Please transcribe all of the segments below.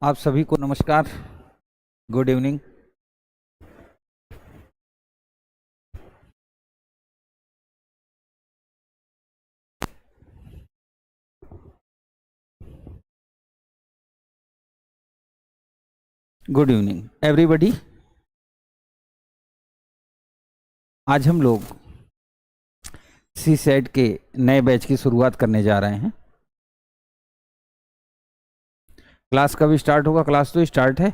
आप सभी को नमस्कार, good evening. Good evening everybody. आज हम लोग सी सेट के नए बैच की शुरुआत करने जा रहे हैं। क्लास कब स्टार्ट होगा? क्लास तो स्टार्ट है।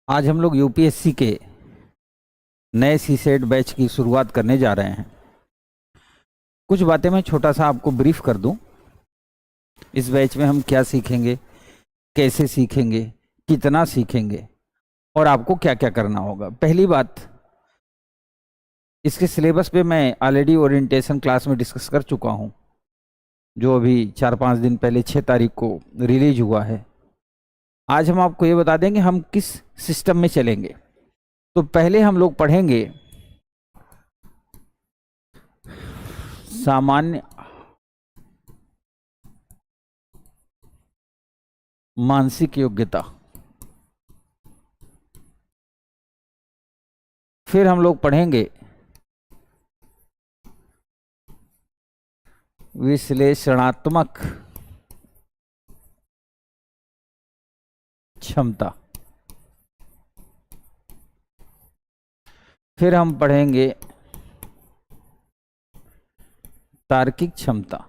आज हम लोग यूपीएससी के नए सी सेट बैच की शुरुआत करने जा रहे हैं। कुछ बातें मैं छोटा सा आपको ब्रीफ कर दूं। इस बैच में हम क्या सीखेंगे, कैसे सीखेंगे, कितना सीखेंगे और आपको क्या क्या करना होगा। पहली बात, इसके सिलेबस पे मैं ऑलरेडी ओरिएंटेशन क्लास में डिस्कस कर चुका हूं, जो अभी 4-5 दिन पहले 6 तारीख को रिलीज हुआ है। आज हम आपको ये बता देंगे हम किस सिस्टम में चलेंगे। तो पहले हम लोग पढ़ेंगे सामान्य मानसिक योग्यता, फिर हम लोग पढ़ेंगे विश्लेषणात्मक क्षमता, फिर हम पढ़ेंगे तार्किक क्षमता,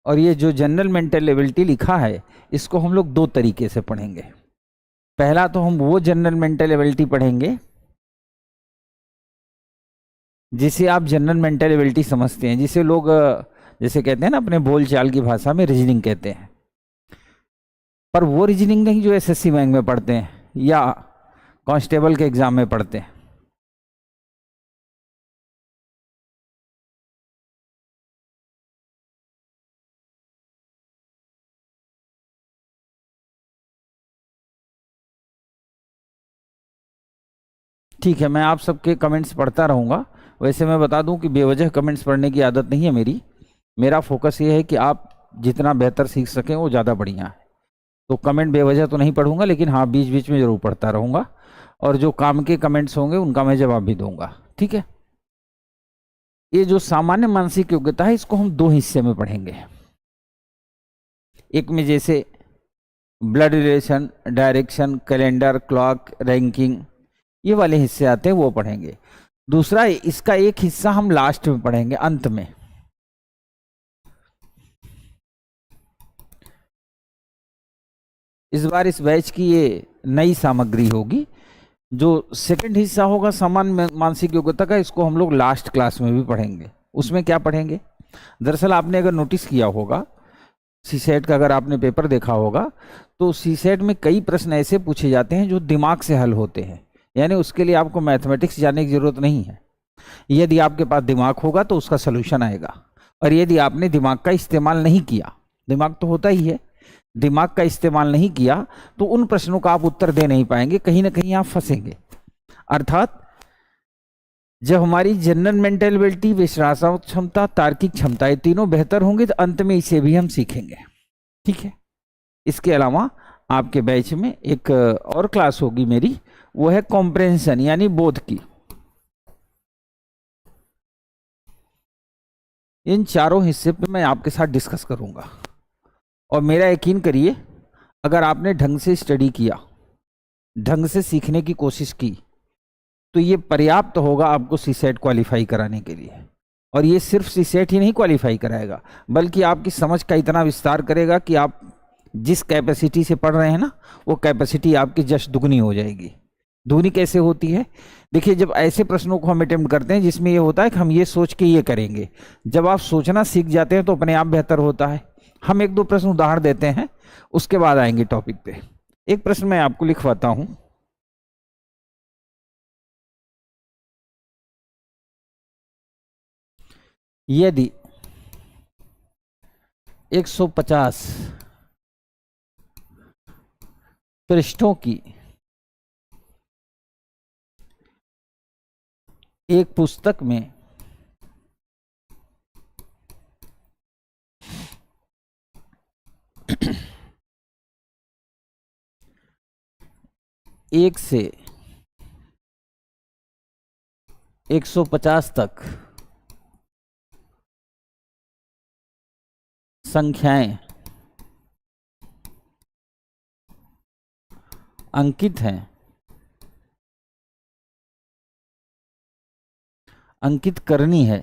और ये जो जनरल मेंटल एबिलिटी लिखा है इसको हम लोग दो तरीके से पढ़ेंगे। पहला तो हम वो जनरल मेंटल एबिलिटी पढ़ेंगे जिसे आप जनरल मेंटल एबिलिटी समझते हैं, जिसे लोग जैसे कहते हैं ना अपने बोलचाल की भाषा में रीजनिंग कहते हैं। पर वो रीजनिंग नहीं जो एसएससी बैंक में पढ़ते हैं या कांस्टेबल के एग्जाम में पढ़ते हैं। ठीक है, मैं आप सबके कमेंट्स पढ़ता रहूँगा। वैसे मैं बता दूं कि बेवजह कमेंट्स पढ़ने की आदत नहीं है मेरी। मेरा फोकस ये है कि आप जितना बेहतर सीख सकें वो ज़्यादा बढ़िया है। तो कमेंट बेवजह तो नहीं पढ़ूंगा, लेकिन हाँ बीच बीच में ज़रूर पढ़ता रहूँगा, और जो काम के कमेंट्स होंगे उनका मैं जवाब भी दूंगा। ठीक है। ये जो सामान्य मानसिक योग्यता है इसको हम दो हिस्से में पढ़ेंगे। एक में जैसे blood relation, direction, calendar, clock, ranking, ये वाले हिस्से आते हैं, वो पढ़ेंगे। दूसरा, इसका एक हिस्सा हम लास्ट में पढ़ेंगे, अंत में। इस बार इस बैच की ये नई सामग्री होगी। जो सेकंड हिस्सा होगा सामान्य मानसिक योग्यता का, इसको हम लोग लास्ट क्लास में भी पढ़ेंगे। उसमें क्या पढ़ेंगे? दरअसल आपने अगर नोटिस किया होगा, सीसेट का अगर आपने पेपर देखा होगा, तो सीसेट में कई प्रश्न ऐसे पूछे जाते हैं जो दिमाग से हल होते हैं। यानी उसके लिए आपको मैथमेटिक्स जानने की जरूरत नहीं है। यदि आपके पास दिमाग होगा तो उसका सलूशन आएगा, और यदि आपने दिमाग का इस्तेमाल नहीं किया, दिमाग तो होता ही है, दिमाग का इस्तेमाल नहीं किया तो उन प्रश्नों का आप उत्तर दे नहीं पाएंगे, कहीं ना कहीं आप फंसेंगे। अर्थात जब हमारी जनरल मेंटल एबिलिटी, विश्लेषणात्मक क्षमता, तार्किक क्षमता, ये तीनों बेहतर होंगे तो अंत में इसे भी हम सीखेंगे। ठीक है। इसके अलावा आपके बैच में एक और क्लास होगी मेरी, वो है कॉम्प्रेंशन यानी बोध की। इन चारों हिस्से पे मैं आपके साथ डिस्कस करूंगा, और मेरा यकीन करिए, अगर आपने ढंग से स्टडी किया, ढंग से सीखने की कोशिश की, तो ये पर्याप्त होगा आपको सीसेट क्वालिफाई कराने के लिए। और ये सिर्फ सीसेट ही नहीं क्वालिफाई कराएगा, बल्कि आपकी समझ का इतना विस्तार करेगा कि आप जिस कैपेसिटी से पढ़ रहे हैं ना, वो कैपेसिटी आपकी जस्ट दुगनी हो जाएगी। दुगनी कैसे होती है? देखिए, जब ऐसे प्रश्नों को हम अटेम्प्ट करते हैं जिसमें ये होता है कि हम ये सोच के ये करेंगे, जब आप सोचना सीख जाते हैं तो अपने आप बेहतर होता है। हम एक दो प्रश्न उदाहरण देते हैं, उसके बाद आएंगे टॉपिक पे। एक प्रश्न मैं आपको लिखवाता हूं। यदि 150 पृष्ठों की एक पुस्तक में एक से 150 तक संख्याएं अंकित हैं, अंकित करनी है,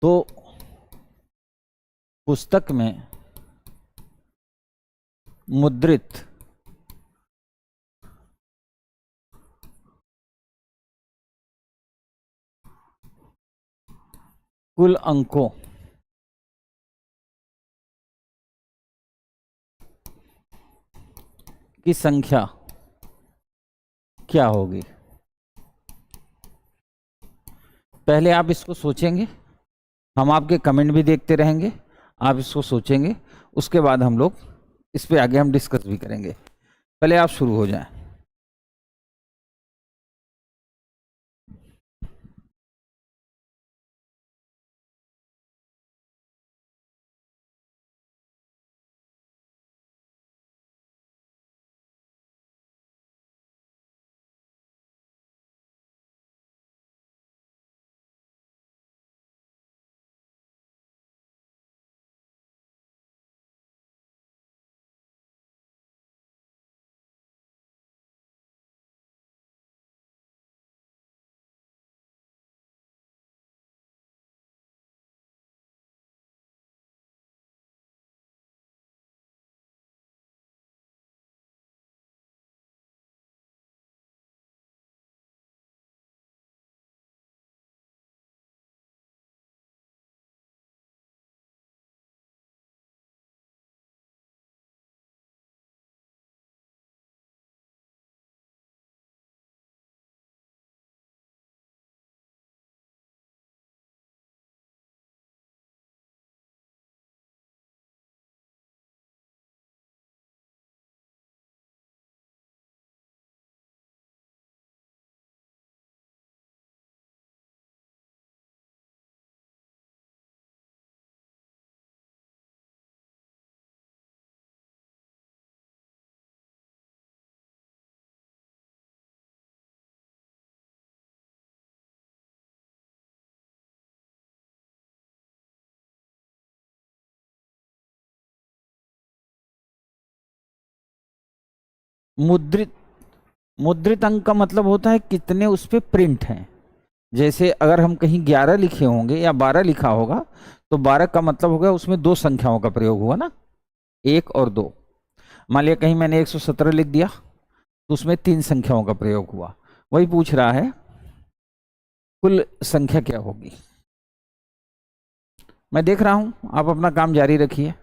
तो पुस्तक में मुद्रित कुल अंकों की संख्या क्या होगी? पहले आप इसको सोचेंगे, हम आपके कमेंट भी देखते रहेंगे, आप इसको सोचेंगे, उसके बाद हम लोग इस पे आगे हम डिस्कस भी करेंगे। पहले आप शुरू हो जाएं। मुद्रित मुद्रित अंक का मतलब होता है कितने उस पे प्रिंट हैं। जैसे अगर हम कहीं 11 लिखे होंगे या 12 लिखा होगा तो 12 का मतलब होगा उसमें दो संख्याओं का प्रयोग हुआ ना, 1 और 2। मान लिया कहीं मैंने 117 लिख दिया तो उसमें 3 संख्याओं का प्रयोग हुआ। वही पूछ रहा है कुल संख्या क्या होगी। मैं देख रहा हूं, आप अपना काम जारी रखिए।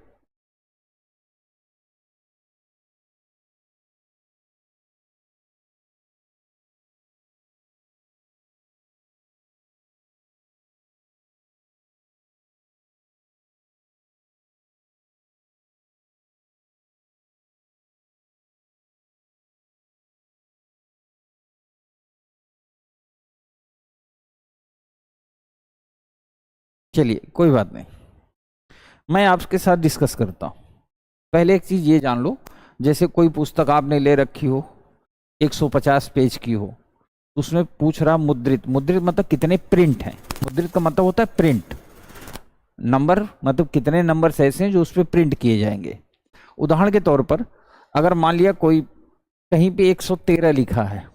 चलिए कोई बात नहीं, मैं आपके साथ डिस्कस करता हूं। पहले एक चीज ये जान लो, जैसे कोई पुस्तक आपने ले रखी हो 150 पेज की हो, उसमें पूछ रहा मुद्रित। मुद्रित मतलब कितने प्रिंट हैं। मुद्रित का मतलब होता है प्रिंट, नंबर मतलब कितने नंबर्स ऐसे हैं जो उस पर प्रिंट किए जाएंगे। उदाहरण के तौर पर अगर मान लिया कोई कहीं पे 113 लिखा है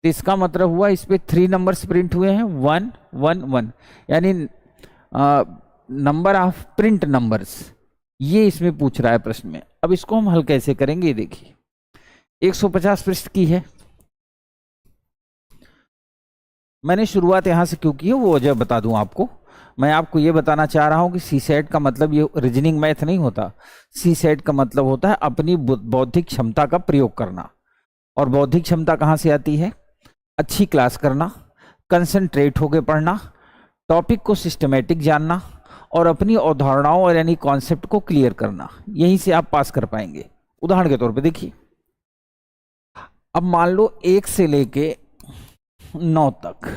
तो इसका मतलब हुआ इस पे 3 नंबर्स प्रिंट हुए हैं, 1 1 1, यानी नंबर ऑफ प्रिंट नंबर्स, ये इसमें पूछ रहा है प्रश्न में। अब इसको हम हल कैसे करेंगे, ये देखिए 150 पृष्ठ की है। मैंने शुरुआत यहां से क्यों की है वो वजह बता दूं आपको। मैं आपको ये बताना चाह रहा हूं कि सी सेट का मतलब ये रीजनिंग मैथ नहीं होता। सी सेट का मतलब होता है अपनी बौद्धिक क्षमता का प्रयोग करना। और बौद्धिक क्षमता कहाँ से आती है? अच्छी क्लास करना, कंसंट्रेट होकर पढ़ना, टॉपिक को सिस्टमेटिक जानना और अपनी अवधारणाओं और यानी कॉन्सेप्ट को क्लियर करना। यहीं से आप पास कर पाएंगे। उदाहरण के तौर पे देखिए, अब मान लो 1 से लेके 9 तक,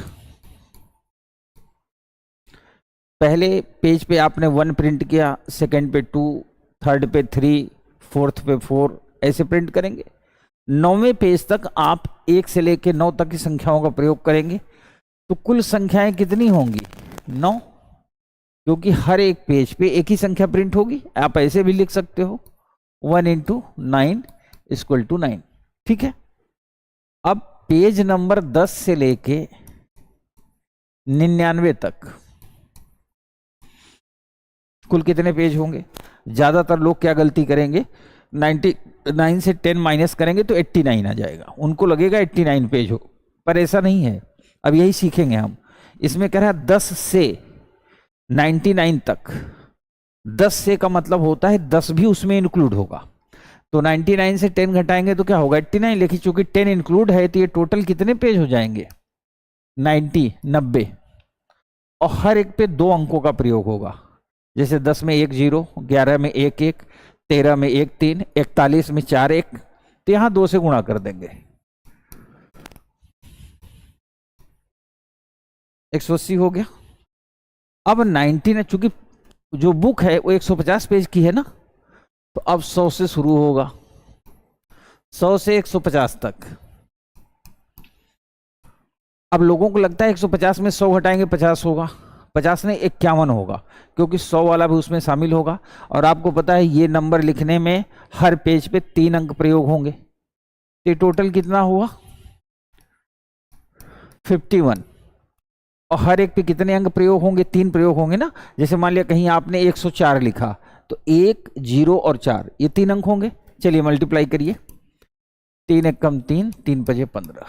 पहले पेज पे आपने 1 प्रिंट किया, सेकंड पे 2, थर्ड पे 3, फोर्थ पे 4, ऐसे प्रिंट करेंगे। 9वें पेज तक आप 1 से लेके 9 तक की संख्याओं का प्रयोग करेंगे, तो कुल संख्याएं कितनी होंगी? 9, क्योंकि हर एक पेज पे एक ही संख्या प्रिंट होगी। आप ऐसे भी लिख सकते हो 1 × 9 = 9। ठीक है। अब पेज नंबर 10 से लेके 99 तक कुल कितने पेज होंगे? ज्यादातर लोग क्या गलती करेंगे, 99 से 10 माइनस करेंगे तो 89 आ जाएगा, उनको लगेगा 89 पेज हो, पर ऐसा नहीं है। अब यही सीखेंगे हम। इसमें कह रहा है 10 से 99 तक। 10 से का मतलब होता है 10 भी उसमें इंक्लूड होगा, तो 99 से 10 घटाएंगे तो क्या होगा? 89। लेकिन चूंकि 10 इंक्लूड है तो ये टोटल कितने पेज हो जाएंगे? 90। और हर एक पे 2 अंकों का प्रयोग होगा। जैसे 10 में 1 0, 11 में 1 1, 13 में 1 3, 41 में 4 1, तो यहां 2 से गुणा कर देंगे। 180 हो गया। अब 19, चूंकि जो बुक है वो 150 पेज की है ना, तो अब 100 से शुरू होगा, 100 से 150 तक। अब लोगों को लगता है 150 में 100 घटाएंगे 50 होगा, 50 नहीं 51 होगा, क्योंकि 100 वाला भी उसमें शामिल होगा। और आपको पता है ये नंबर लिखने में हर पेज पे 3 अंक प्रयोग होंगे, तो टोटल कितना हुआ? 51। और हर एक पे कितने अंक प्रयोग होंगे? 3 प्रयोग होंगे ना। जैसे मान लिया कहीं आपने 104 लिखा, तो 1 0 और 4 ये 3 अंक होंगे। चलिए मल्टीप्लाई करिए, 3 1 कम 3, 3 5 15,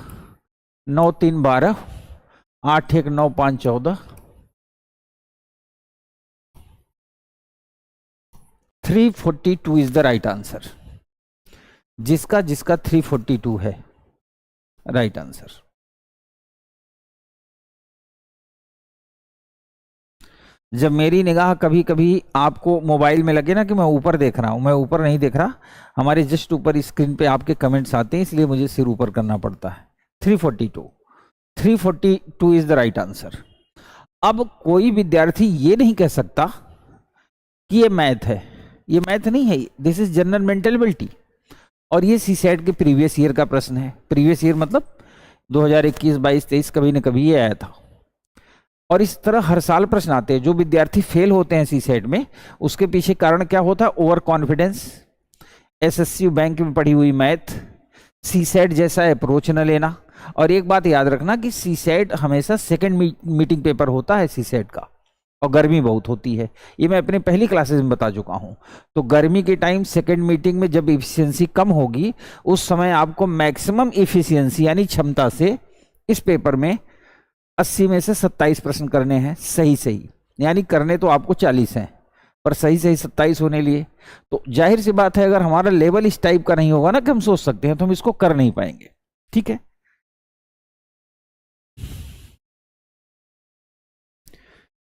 9 3 12, 8 1 9 5 14, 342 इज द राइट आंसर। जिसका 342 है राइट आंसर। जब मेरी निगाह कभी कभी आपको मोबाइल में लगे ना कि मैं ऊपर देख रहा हूं, मैं ऊपर नहीं देख रहा, हमारे जस्ट ऊपर स्क्रीन पे आपके कमेंट्स आते हैं, इसलिए मुझे सिर ऊपर करना पड़ता है। 342 इज द राइट आंसर। अब कोई विद्यार्थी ये नहीं कह सकता कि ये मैथ है, ये मैथ नहीं है, this is general mental ability. और ये सीसेट के प्रीवियस ईयर का प्रश्न है। प्रीवियस ईयर मतलब 2021 22 23 कभी न कभी ये आया था। और इस तरह हर साल प्रश्न आते हैं। जो विद्यार्थी फेल होते हैं सीसेट में, उसके पीछे कारण क्या होता है? ओवर कॉन्फिडेंस, एसएससी बैंक में पढ़ी हुई मैथ, सीसेट जैसा अप्रोच न लेना। और एक बात याद रखना कि सीसेट हमेशा सेकंड मीटिंग पेपर होता है सीसेट का, और गर्मी बहुत होती है। ये मैं अपने पहली क्लासेस में बता चुका हूं। तो गर्मी के टाइम सेकंड मीटिंग में जब इफिशियंसी कम होगी, उस समय आपको मैक्सिमम इफिशियंसी यानी क्षमता से इस पेपर में 80 में से 27 प्रश्न करने हैं सही, यानी करने तो आपको 40 हैं, पर सही 27 होने लिए। तो जाहिर सी बात है, अगर हमारा लेवल इस टाइप का नहीं होगा ना कि हम सोच सकते हैं, तो हम इसको कर नहीं पाएंगे। ठीक है।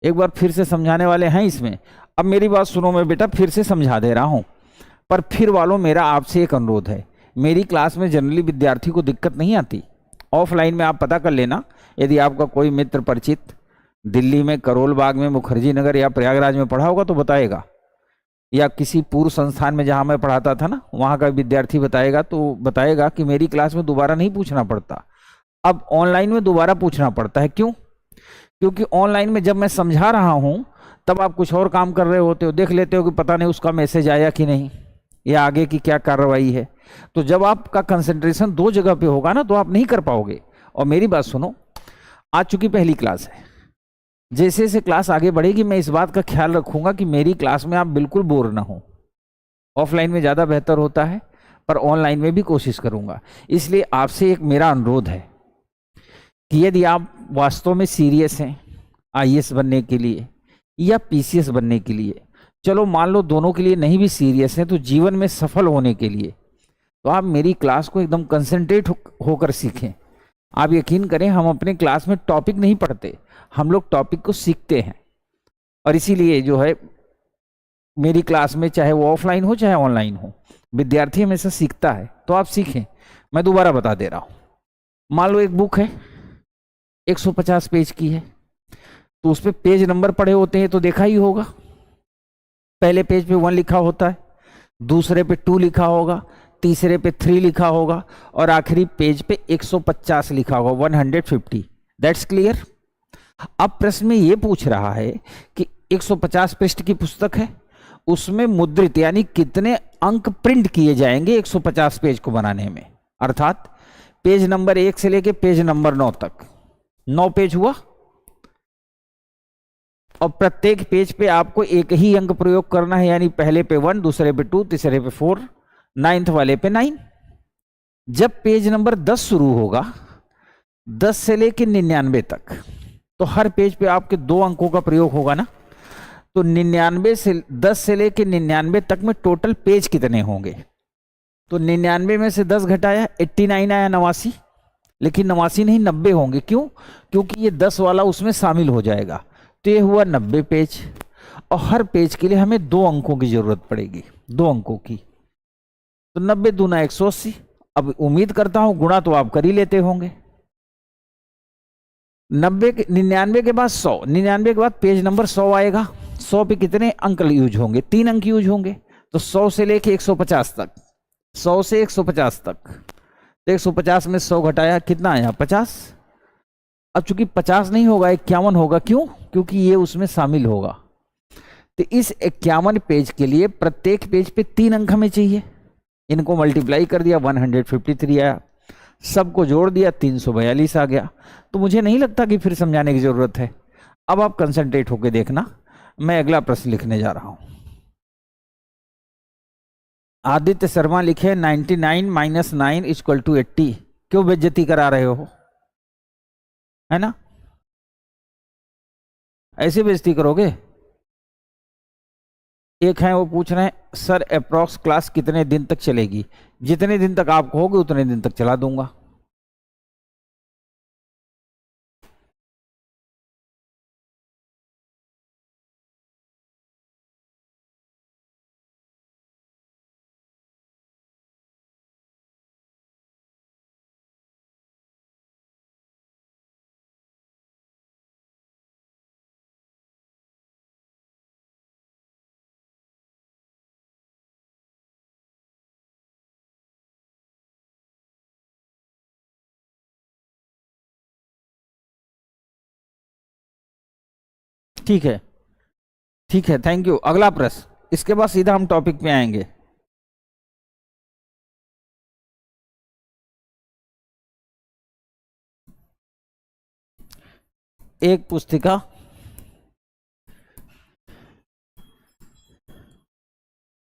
एक बार फिर से समझाने वाले हैं इसमें। अब मेरी बात सुनो, मैं बेटा फिर से समझा दे रहा हूं, पर फिर वालों मेरा आपसे एक अनुरोध है। मेरी क्लास में जनरली विद्यार्थी को दिक्कत नहीं आती। ऑफलाइन में आप पता कर लेना, यदि आपका कोई मित्र परिचित दिल्ली में करोल बाग में, मुखर्जी नगर या प्रयागराज में पढ़ा होगा तो बताएगा, या किसी पूर्व संस्थान में जहां मैं पढ़ाता था ना, वहां का विद्यार्थी बताएगा, तो बताएगा कि मेरी क्लास में दोबारा नहीं पूछना पड़ता, अब ऑनलाइन में दोबारा पूछना पड़ता है। क्यों? क्योंकि ऑनलाइन में जब मैं समझा रहा हूं तब आप कुछ और काम कर रहे होते हो, देख लेते हो कि पता नहीं उसका मैसेज आया कि नहीं, या आगे की क्या कार्रवाई है। तो जब आपका कंसंट्रेशन 2 जगह पे होगा ना, तो आप नहीं कर पाओगे। और मेरी बात सुनो, आज चूंकि पहली क्लास है, जैसे जैसे क्लास आगे बढ़ेगी मैं इस बात का ख्याल रखूंगा कि मेरी क्लास में आप बिल्कुल बोर ना हो। ऑफलाइन में ज़्यादा बेहतर होता है, पर ऑनलाइन में भी कोशिश करूंगा। इसलिए आपसे एक मेरा अनुरोध है कि यदि आप वास्तव में सीरियस हैं आईएएस बनने के लिए, या पीसीएस बनने के लिए। चलो मान लो दोनों के लिए नहीं भी सीरियस है, तो जीवन में सफल होने के लिए तो आप मेरी क्लास को एकदम कंसंट्रेट होकर सीखें। आप यकीन करें, हम अपने क्लास में टॉपिक नहीं पढ़ते, हम लोग टॉपिक को सीखते हैं। और इसीलिए जो है मेरी क्लास में, चाहे वो ऑफलाइन हो चाहे ऑनलाइन हो, विद्यार्थी हमेशा सीखता है। तो आप सीखें। मैं दोबारा बता दे रहा हूं। मान लो एक बुक है, 150 पेज की है, तो उस पर पेज नंबर पड़े होते हैं, तो देखा ही होगा। पहले पेज पे 1 लिखा होता है, दूसरे पे 2 लिखा होगा, तीसरे पे 3 लिखा होगा, और आखिरी पेज पे 150 लिखा होगा, 150। That's clear. अब प्रश्न में ये पूछ रहा है कि 150 पृष्ठ की पुस्तक है, उसमें मुद्रित यानी कितने अंक प्रिंट किए जाएंगे 150 पेज को बनाने में। अर्थात पेज नंबर 1 से लेके पेज नंबर 9 तक 9 पेज हुआ, और प्रत्येक पेज पे आपको एक ही अंक प्रयोग करना है, यानी पहले पे 1, दूसरे पे 2, तीसरे पे 4, 9th वाले पे 9। जब पेज नंबर 10 शुरू होगा, 10 से लेके 99 तक, तो हर पेज पे आपके 2 अंकों का प्रयोग होगा ना। तो 99 से 10 से लेके 99 तक में टोटल पेज कितने होंगे? तो 99 में से 10 घटाया 89 आया, 89। लेकिन 89 नहीं, 90 होंगे। क्यों? क्योंकि ये 10 वाला उसमें शामिल हो जाएगा। तो ये हुआ 90 पेज, और हर पेज के लिए हमें 2 अंकों की जरूरत पड़ेगी, 2 अंकों की। तो 90 दूना 180। अब उम्मीद करता हूं गुणा तो आप कर ही लेते होंगे। 99 के बाद 100, 99 के बाद पेज नंबर 100 आएगा। 100 पे कितने अंक यूज होंगे? 3 अंक यूज होंगे। तो 100 से लेके 150 तक, 100 से 150 तक, तो 150 में 100 घटाया, कितना आया? 50। अब चूंकि 50 नहीं होगा, 51 होगा। क्यों? क्योंकि ये उसमें शामिल होगा। तो इस 51 पेज के लिए प्रत्येक पेज पे 3 अंक हमें चाहिए। इनको मल्टीप्लाई कर दिया, 153 आया। सबको जोड़ दिया, 342 आ गया। तो मुझे नहीं लगता कि फिर समझाने की जरूरत है। अब आप कंसंट्रेट होकर देखना, मैं अगला प्रश्न लिखने जा रहा हूं। आदित्य शर्मा लिखे 99 - 9 = 80। क्यों बेइज्जती करा रहे हो? है ना, ऐसे बेइज्जती करोगे। एक है वो पूछ रहे हैं सर अप्रॉक्स क्लास कितने दिन तक चलेगी? जितने दिन तक आप कहोगे उतने दिन तक चला दूंगा। ठीक है, ठीक है, थैंक यू। अगला प्रश्न, इसके बाद सीधा हम टॉपिक पे आएंगे। एक पुस्तिका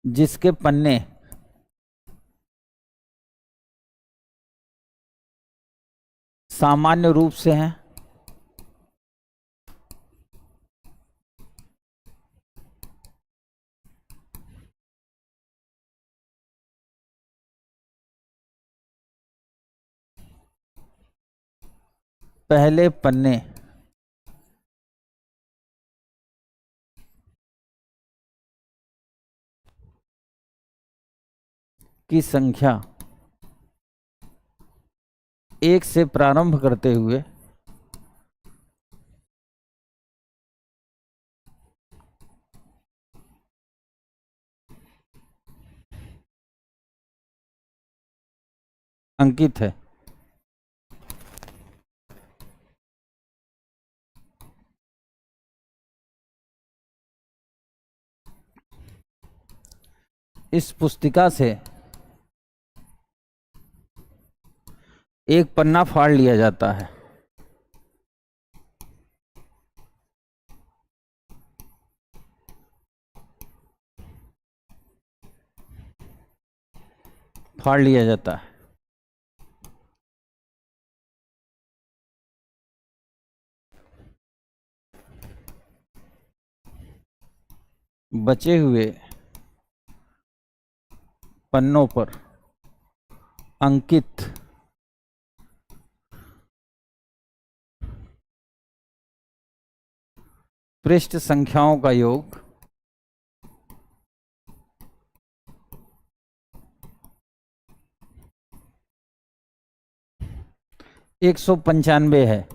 जिसके पन्ने सामान्य रूप से हैं, पहले पन्ने की संख्या 1 से प्रारंभ करते हुए अंकित है। इस पुस्तिका से एक पन्ना फाड़ लिया जाता है। फाड़ लिया जाता है। बचे हुए पन्नों पर अंकित पृष्ठ संख्याओं का योग 195 है।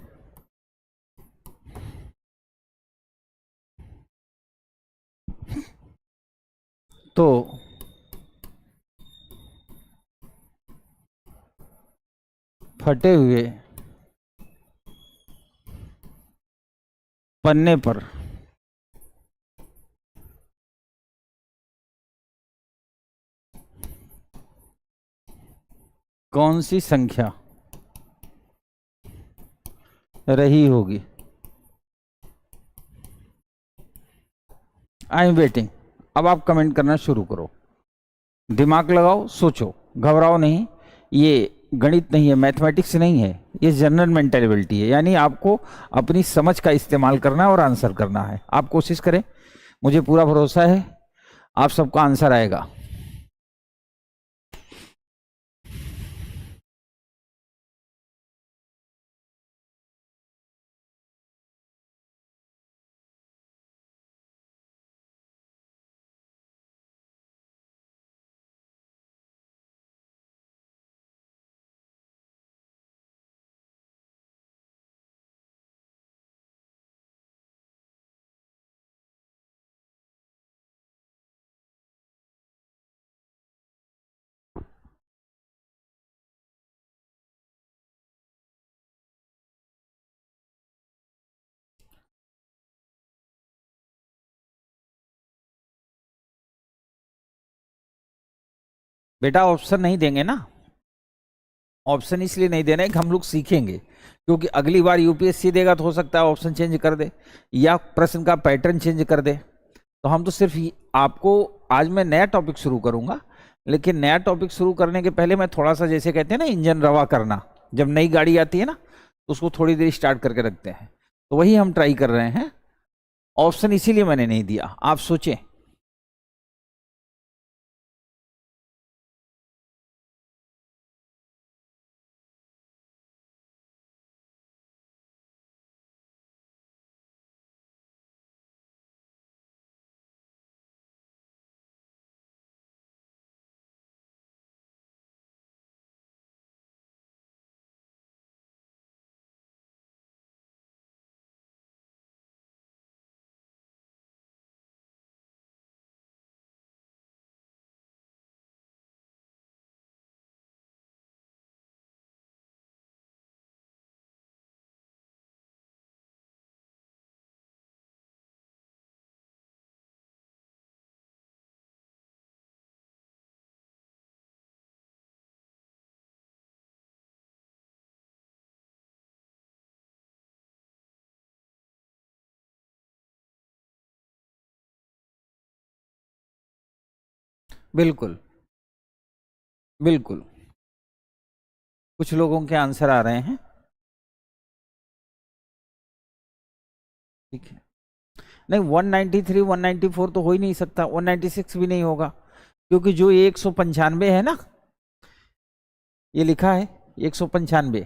तो फटे हुए पन्ने पर कौन सी संख्या रही होगी? I am waiting. अब आप कमेंट करना शुरू करो, दिमाग लगाओ, सोचो, घबराओ नहीं। ये गणित नहीं है, मैथमेटिक्स नहीं है, ये जनरल मेंटेलिटी है। यानी आपको अपनी समझ का इस्तेमाल करना है और आंसर करना है। आप कोशिश करें, मुझे पूरा भरोसा है आप सबका आंसर आएगा। बेटा ऑप्शन नहीं देंगे ना, ऑप्शन इसलिए नहीं देना है कि हम लोग सीखेंगे, क्योंकि अगली बार यूपीएससी देगा तो हो सकता है ऑप्शन चेंज कर दे या प्रश्न का पैटर्न चेंज कर दे। तो हम तो सिर्फ आपको, आज मैं नया टॉपिक शुरू करूंगा, लेकिन नया टॉपिक शुरू करने के पहले मैं थोड़ा सा, जैसे कहते हैं ना इंजन रवा करना, जब नई गाड़ी आती है ना तो उसको थोड़ी देर स्टार्ट करके रखते हैं, तो वही हम ट्राई कर रहे हैं। ऑप्शन इसीलिए मैंने नहीं दिया, आप सोचें। बिल्कुल बिल्कुल, कुछ लोगों के आंसर आ रहे हैं, ठीक है। नहीं, 193 194 तो हो ही नहीं सकता, 196 भी नहीं होगा, क्योंकि जो ये 195 है ना, ये लिखा है 195,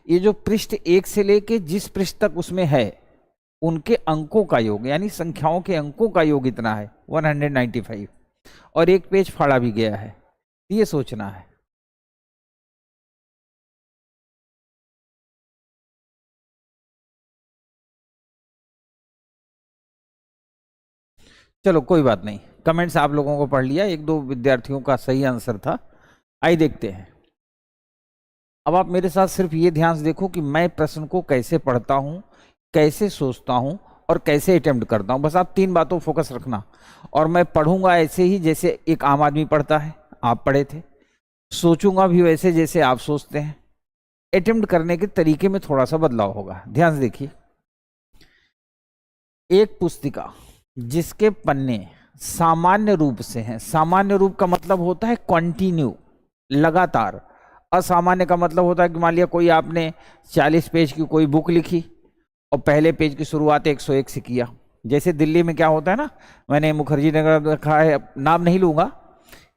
ये जो पृष्ठ एक से लेके जिस पृष्ठ तक उसमें है उनके अंकों का योग, यानी संख्याओं के अंकों का योग इतना है 195, और एक पेज फाड़ा भी गया है, ये सोचना है। चलो कोई बात नहीं, कमेंट्स आप लोगों को पढ़ लिया, एक दो विद्यार्थियों का सही आंसर था। आइए देखते हैं। अब आप मेरे साथ सिर्फ ये ध्यान से देखो कि मैं प्रश्न को कैसे पढ़ता हूं, कैसे सोचता हूं और कैसे अटेम्प्ट करता हूं। बस आप तीन बातों फोकस रखना, और मैं पढ़ूंगा ऐसे ही जैसे एक आम आदमी पढ़ता है, आप पढ़े थे, सोचूंगा भी वैसे जैसे आप सोचते हैं। अटेम्प्ट करने के तरीके में थोड़ा सा बदलाव होगा, ध्यान से देखिए। एक पुस्तिका जिसके पन्ने सामान्य रूप से हैं, सामान्य रूप का मतलब होता है कंटिन्यू, लगातार। असामान्य का मतलब होता है कि मान लिया कोई आपने 40 पेज की कोई बुक लिखी और पहले पेज की शुरुआत 101 से किया, जैसे दिल्ली में क्या होता है ना, मैंने मुखर्जी नगर रखा है, नाम नहीं लूंगा,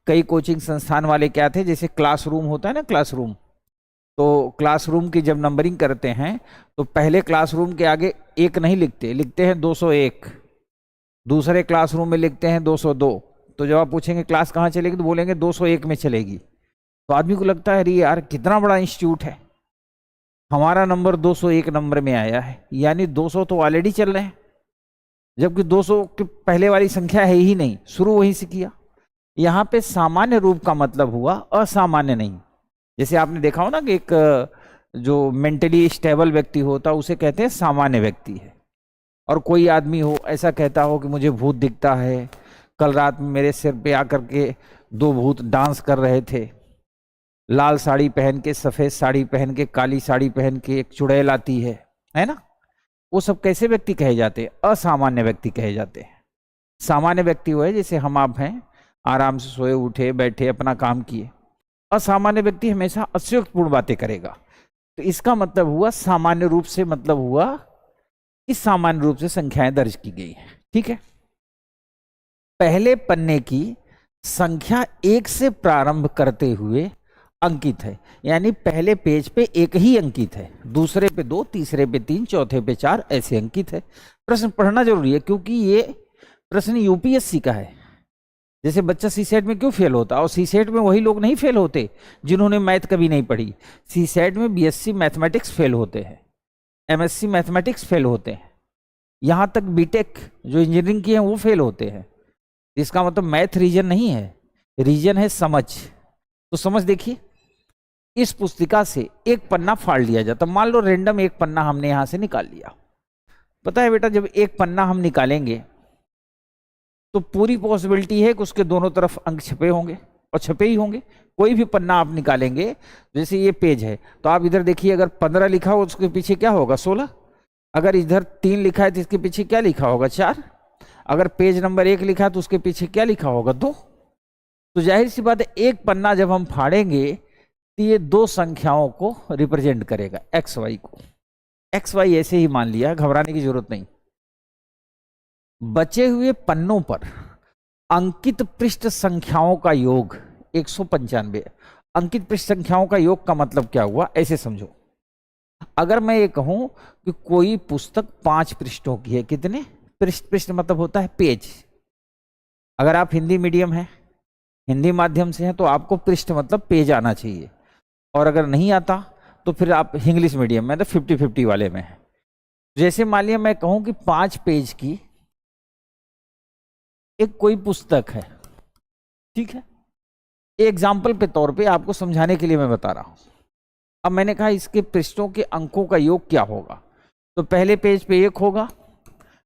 कई कोचिंग संस्थान वाले क्या थे, जैसे क्लासरूम होता है ना, क्लासरूम, तो क्लासरूम की जब नंबरिंग करते हैं तो पहले क्लासरूम के आगे एक नहीं लिखते, लिखते हैं 201, दूसरे क्लासरूम में लिखते हैं 202। तो जब आप पूछेंगे क्लास कहाँ चलेगी तो बोलेंगे 201 में चलेगी। तो आदमी को लगता है अरे यार कितना बड़ा इंस्टीट्यूट है, हमारा नंबर 201 नंबर में आया है, यानी 200 तो ऑलरेडी चल रहे हैं, जबकि 200 की पहले वाली संख्या है ही नहीं, शुरू वहीं से किया। यहाँ पे सामान्य रूप का मतलब हुआ असामान्य नहीं। जैसे आपने देखा हो ना कि एक जो मेंटली स्टेबल व्यक्ति होता उसे कहते हैं सामान्य व्यक्ति है। और कोई आदमी हो ऐसा कहता हो कि मुझे भूत दिखता है, कल रात में मेरे सिर पे आकर के 2 भूत डांस कर रहे थे, लाल साड़ी पहन के, सफेद साड़ी पहन के, काली साड़ी पहन के, एक चुड़ैल आती है ना, वो सब कैसे व्यक्ति कहे जाते हैं? असामान्य व्यक्ति कहे जाते हैं। सामान्य व्यक्ति वो है जैसे हम आप हैं, आराम से सोए उठे बैठे अपना काम किए। असामान्य व्यक्ति हमेशा अतिशयोक्तिपूर्ण बातें करेगा। तो इसका मतलब हुआ सामान्य रूप से, मतलब हुआ कि सामान्य रूप से संख्याएं दर्ज की गई है। ठीक है, पहले पन्ने की संख्या 1 से प्रारंभ करते हुए अंकित है, यानी पहले पेज पे 1 ही अंकित है, दूसरे पे 2, तीसरे पे 3, चौथे पे 4 ऐसे अंकित है। प्रश्न पढ़ना जरूरी है क्योंकि ये प्रश्न यूपीएससी का है। जैसे बच्चा सीसेट में क्यों फेल होता है, और सीसेट में वही लोग नहीं फेल होते जिन्होंने मैथ कभी नहीं पढ़ी। सीसेट में बीएससी मैथमेटिक्स फेल होते हैं, एमएससी मैथमेटिक्स फेल होते हैं, यहाँ तक बीटेक जो इंजीनियरिंग की है वो फेल होते हैं। इसका मतलब मैथ रीजन नहीं है, रीजन है समझ। तो समझ देखिए, इस पुस्तिका से एक पन्ना फाड़ लिया जाता, मान लो रेंडम एक पन्ना हमने यहां से निकाल लिया। पता है बेटा, जब एक पन्ना हम निकालेंगे तो पूरी पॉसिबिलिटी है कि उसके दोनों तरफ अंक छपे होंगे, और छपे ही होंगे। कोई भी पन्ना आप निकालेंगे, जैसे ये पेज है तो आप इधर देखिए, अगर 15 लिखा हो उसके पीछे क्या होगा? 16। अगर इधर 3 लिखा है तो इसके पीछे क्या लिखा होगा? 4। अगर पेज नंबर 1 लिखा है तो उसके पीछे क्या लिखा होगा? 2। तो जाहिर सी बात है, एक पन्ना जब हम फाड़ेंगे तो ये 2 संख्याओं को रिप्रेजेंट करेगा, एक्स वाई को। एक्स वाई ऐसे ही मान लिया, घबराने की जरूरत नहीं। बचे हुए पन्नों पर अंकित पृष्ठ संख्याओं का योग 195। अंकित पृष्ठ संख्याओं का योग का मतलब क्या हुआ, ऐसे समझो। अगर मैं ये कहूं कि कोई पुस्तक 5 पृष्ठों की है, कितने पृष्ठ? पृष्ठ मतलब होता है पेज। अगर आप हिंदी मीडियम है, हिंदी माध्यम से हैं, तो आपको पृष्ठ मतलब पेज आना चाहिए, और अगर नहीं आता तो फिर आप इंग्लिश मीडियम में तो 50-50 वाले में है। जैसे मान लिया मैं कहूं कि 5 पेज की एक कोई पुस्तक है, ठीक है, एग्जाम्पल के तौर पे आपको समझाने के लिए मैं बता रहा हूं। अब मैंने कहा इसके पृष्ठों के अंकों का योग क्या होगा, तो पहले पेज पे 1 होगा,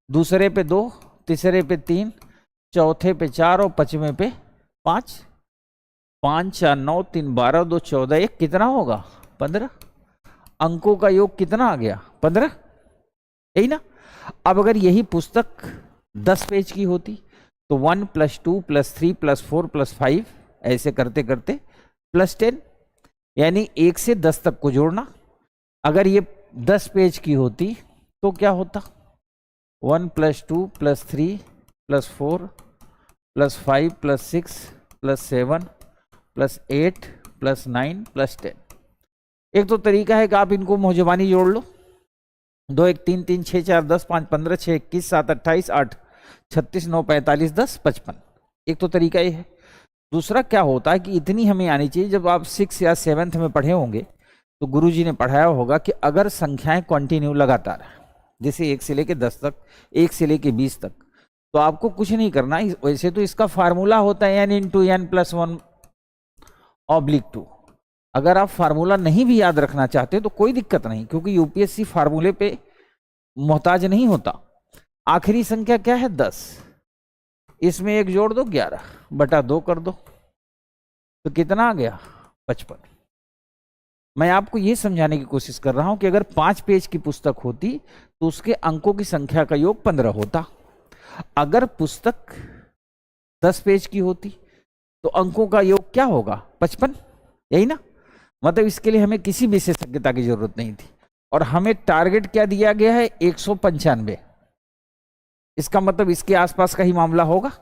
दूसरे पे 2, तीसरे पे 3, चौथे पे 4 और 5वें पे 5। 5 4 9 3 12 2 14, 1 कितना होगा? 15। अंकों का योग कितना आ गया? 15, यही ना। अब अगर यही पुस्तक 10 पेज की होती तो 1 + 2 + 3 + 4 + 5 ऐसे करते करते +10, यानी 1 से 10 तक को जोड़ना। अगर ये 10 पेज की होती तो क्या होता? 1 + 2 + 3 + 4 + 5 + 6 + 7 + 8 + 9 + 10। एक तो तरीका है कि आप इनको मुहजबानी जोड़ लो, 2 1 3 3 6 4 10 5 15 6 21 7 28 8 36 9 45 10 55। एक तो तरीका ये है। दूसरा क्या होता है कि इतनी हमें आनी चाहिए, जब आप 6 या 7th में पढ़े होंगे तो गुरुजी ने पढ़ाया होगा कि अगर संख्याएं कंटिन्यू लगातार, जैसे 1 से लेके 10 तक, 1 से लेके 20 तक, तो आपको कुछ नहीं करना। वैसे तो इसका फार्मूला होता है n × n + 1 / 2। अगर आप फार्मूला नहीं भी याद रखना चाहते तो कोई दिक्कत नहीं, क्योंकि यूपीएससी फार्मूले पे मोहताज नहीं होता। आखिरी संख्या क्या है? 10। इसमें 1 जोड़ दो, 11/2 कर दो, तो कितना आ गया? 55। मैं आपको यह समझाने की कोशिश कर रहा हूं कि अगर 5 पेज की पुस्तक होती तो उसके अंकों की संख्या का योग 15 होता। अगर पुस्तक 10 पेज की होती तो अंकों का योग क्या होगा? 55, यही ना। मतलब इसके लिए हमें किसी विशेषज्ञता की जरूरत नहीं थी, और हमें टारगेट क्या दिया गया है? 195। इसका मतलब इसके आसपास का ही मामला होगा,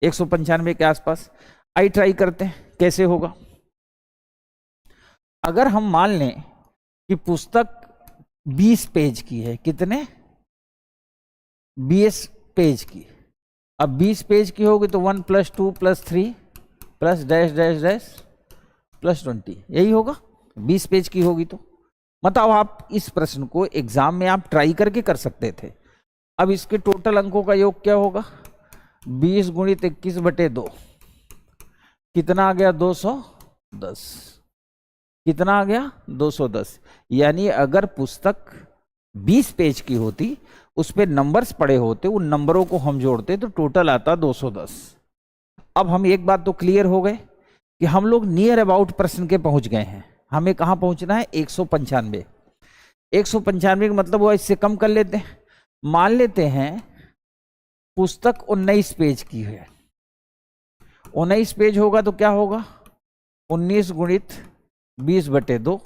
195 के आसपास। आई ट्राई करते हैं कैसे होगा। अगर हम मान लें कि पुस्तक 20 पेज की है, कितने, 20 पेज की। अब 20 पेज की होगी तो 1 + 2 + 3 plus dash dash dash plus 20, यही होगा। 20 पेज की होगी तो मतलब आप इस प्रश्न को एग्जाम में आप ट्राई करके कर सकते थे। अब इसके टोटल अंकों का योग क्या होगा, 20 × 21/2 कितना आ गया, 210। कितना आ गया, 210। यानी अगर पुस्तक 20 पेज की होती, उस पे नंबर्स पड़े होते, उन नंबरों को हम जोड़ते तो टोटल आता 210। अब हम एक बात तो क्लियर हो गए कि हम लोग नियर अबाउट प्रश्न के पहुंच गए हैं। हमें कहां पहुंचना है, 195। 195 का मतलब वो इससे कम कर लेते हैं। मान लेते हैं पुस्तक 19 पेज की है। 19 पेज होगा तो क्या होगा, 19 × 20/2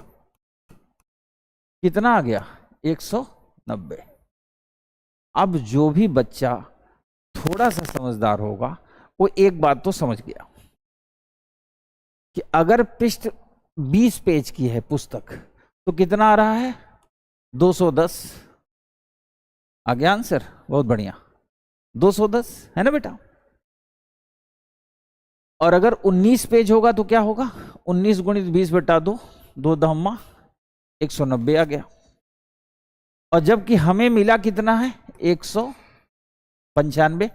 कितना आ गया, 190। अब जो भी बच्चा थोड़ा सा समझदार होगा वो एक बात तो समझ गया कि अगर पृष्ठ 20 पेज की है पुस्तक तो कितना आ रहा है, 210। आ गया आंसर, बहुत बढ़िया, 210 है ना बेटा। और अगर 19 पेज होगा तो क्या होगा, 19 × 20/2 2 दहम्मा 190 आ गया। और जबकि हमें मिला कितना है, 195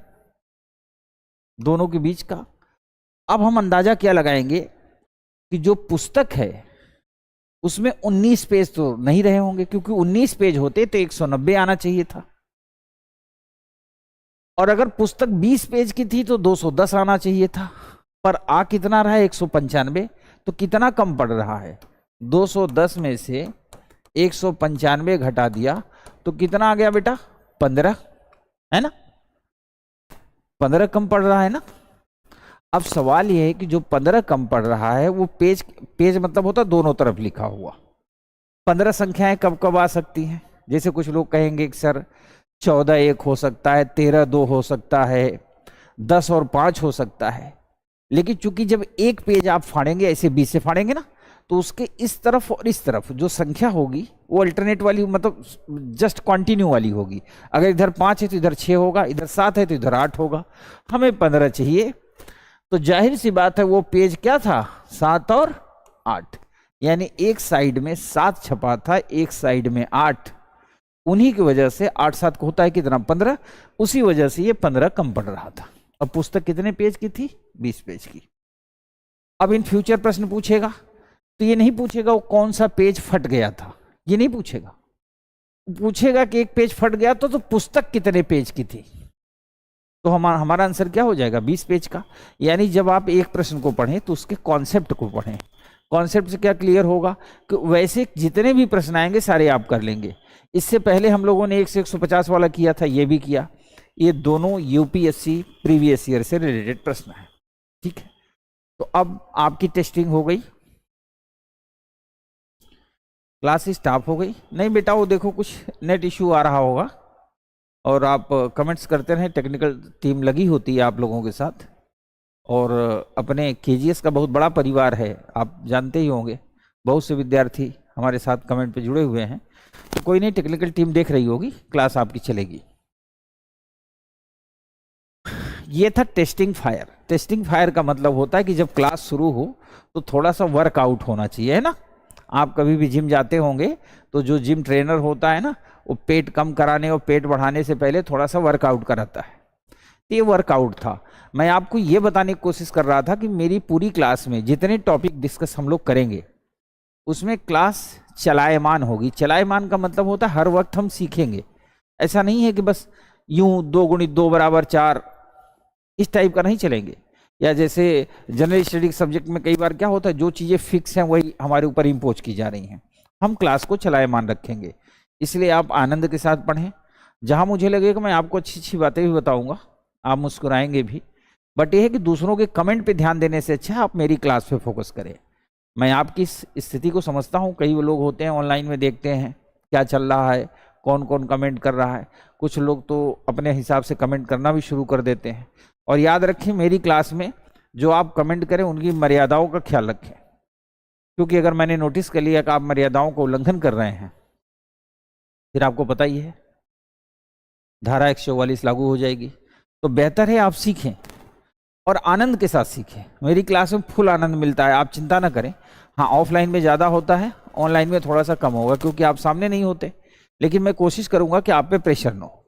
दोनों के बीच का। अब हम अंदाजा क्या लगाएंगे कि जो पुस्तक है उसमें 19 पेज तो नहीं रहे होंगे, क्योंकि 19 पेज होते तो 190 आना चाहिए था। और अगर पुस्तक 20 पेज की थी तो 210 आना चाहिए था, पर आ कितना रहा है, 195। तो कितना कम पड़ रहा है, 210 में से 195 घटा दिया तो कितना आ गया बेटा, 15, है ना, 15 कम पड़ रहा है ना। अब सवाल यह है कि जो 15 कम पड़ रहा है वो पेज मतलब होता दोनों तरफ लिखा हुआ। 15 संख्याएं कब कब आ सकती हैं, जैसे कुछ लोग कहेंगे कि सर 14 1 हो सकता है, 13 2 हो सकता है, 10 और 5 हो सकता है। लेकिन चूंकि जब एक पेज आप फाड़ेंगे, ऐसे 20 से फाड़ेंगे ना, तो उसके इस तरफ और इस तरफ जो संख्या होगी वो अल्टरनेट वाली, मतलब जस्ट कंटिन्यू वाली होगी। अगर इधर 5 है तो इधर 6 होगा, इधर 7 है तो इधर 8 होगा। हमें 15 चाहिए, तो जाहिर सी बात है वो पेज क्या था, 7 और 8। यानी एक साइड में 7 छपा था, एक साइड में 8। उन्हीं की वजह से 8 7 को होता है कितना, 15। उसी वजह से ये 15 कम पड़ रहा था। अब पुस्तक कितने पेज की थी, 20 पेज की। अब इन फ्यूचर प्रश्न पूछेगा तो ये नहीं पूछेगा वो कौन सा पेज फट गया था, ये नहीं पूछेगा। पूछेगा कि एक पेज फट गया तो पुस्तक कितने पेज की थी। तो हमारा आंसर क्या हो जाएगा, 20 पेज का। यानी जब आप एक प्रश्न को पढ़ें तो उसके कॉन्सेप्ट को पढ़ें। कॉन्सेप्ट से क्या क्लियर होगा कि वैसे जितने भी प्रश्न आएंगे सारे आप कर लेंगे। इससे पहले हम लोगों ने 1 से 150 वाला किया था, ये भी किया। ये दोनों यूपीएससी प्रीवियस ईयर से रिलेटेड प्रश्न है, ठीक है। तो अब आपकी टेस्टिंग हो गई, क्लास स्टॉप हो गई। नहीं बेटा, वो देखो कुछ नेट इश्यू आ रहा होगा और आप कमेंट्स करते रहें। टेक्निकल टीम लगी होती है आप लोगों के साथ, और अपने केजीएस का बहुत बड़ा परिवार है, आप जानते ही होंगे। बहुत से विद्यार्थी हमारे साथ कमेंट पे जुड़े हुए हैं। तो कोई नहीं, टेक्निकल टीम देख रही होगी, क्लास आपकी चलेगी। ये था टेस्टिंग फायर। टेस्टिंग फायर का मतलब होता है कि जब क्लास शुरू हो तो थोड़ा सा वर्कआउट होना चाहिए, है ना। आप कभी भी जिम जाते होंगे तो जो जिम ट्रेनर होता है ना, वो पेट कम कराने और पेट बढ़ाने से पहले थोड़ा सा वर्कआउट कराता है। तो ये वर्कआउट था। मैं आपको ये बताने की कोशिश कर रहा था कि मेरी पूरी क्लास में जितने टॉपिक डिस्कस हम लोग करेंगे उसमें क्लास चलायमान होगी। चलायमान का मतलब होता है हर वक्त हम सीखेंगे। ऐसा नहीं है कि बस यूं 2 × 2 = 4, इस टाइप का नहीं चलेंगे। या जैसे जनरल स्टडी सब्जेक्ट में कई बार क्या होता है, जो चीज़ें फिक्स हैं वही हमारे ऊपर इम्पोज की जा रही हैं। हम क्लास को चलायमान रखेंगे, इसलिए आप आनंद के साथ पढ़ें। जहां मुझे लगेगा मैं आपको अच्छी अच्छी बातें भी बताऊंगा, आप मुस्कुराएंगे भी। बट ये है कि दूसरों के कमेंट पे ध्यान देने से अच्छा आप मेरी क्लास पे फोकस करें। मैं आपकी स्थिति को समझता हूँ। कई लोग होते हैं ऑनलाइन में देखते हैं क्या चल रहा है, कौन कौन कमेंट कर रहा है। कुछ लोग तो अपने हिसाब से कमेंट करना भी शुरू कर देते हैं। और याद रखें, मेरी क्लास में जो आप कमेंट करें उनकी मर्यादाओं का ख्याल रखें, क्योंकि अगर मैंने नोटिस कर लिया कि आप मर्यादाओं का उल्लंघन कर रहे हैं, फिर आपको पता ही है धारा 144 लागू हो जाएगी। तो बेहतर है आप सीखें और आनंद के साथ सीखें। मेरी क्लास में फुल आनंद मिलता है, आप चिंता ना करें। हाँ, ऑफलाइन में ज़्यादा होता है, ऑनलाइन में थोड़ा सा कम होगा क्योंकि आप सामने नहीं होते, लेकिन मैं कोशिश करूंगा कि आप पे प्रेशर ना हो।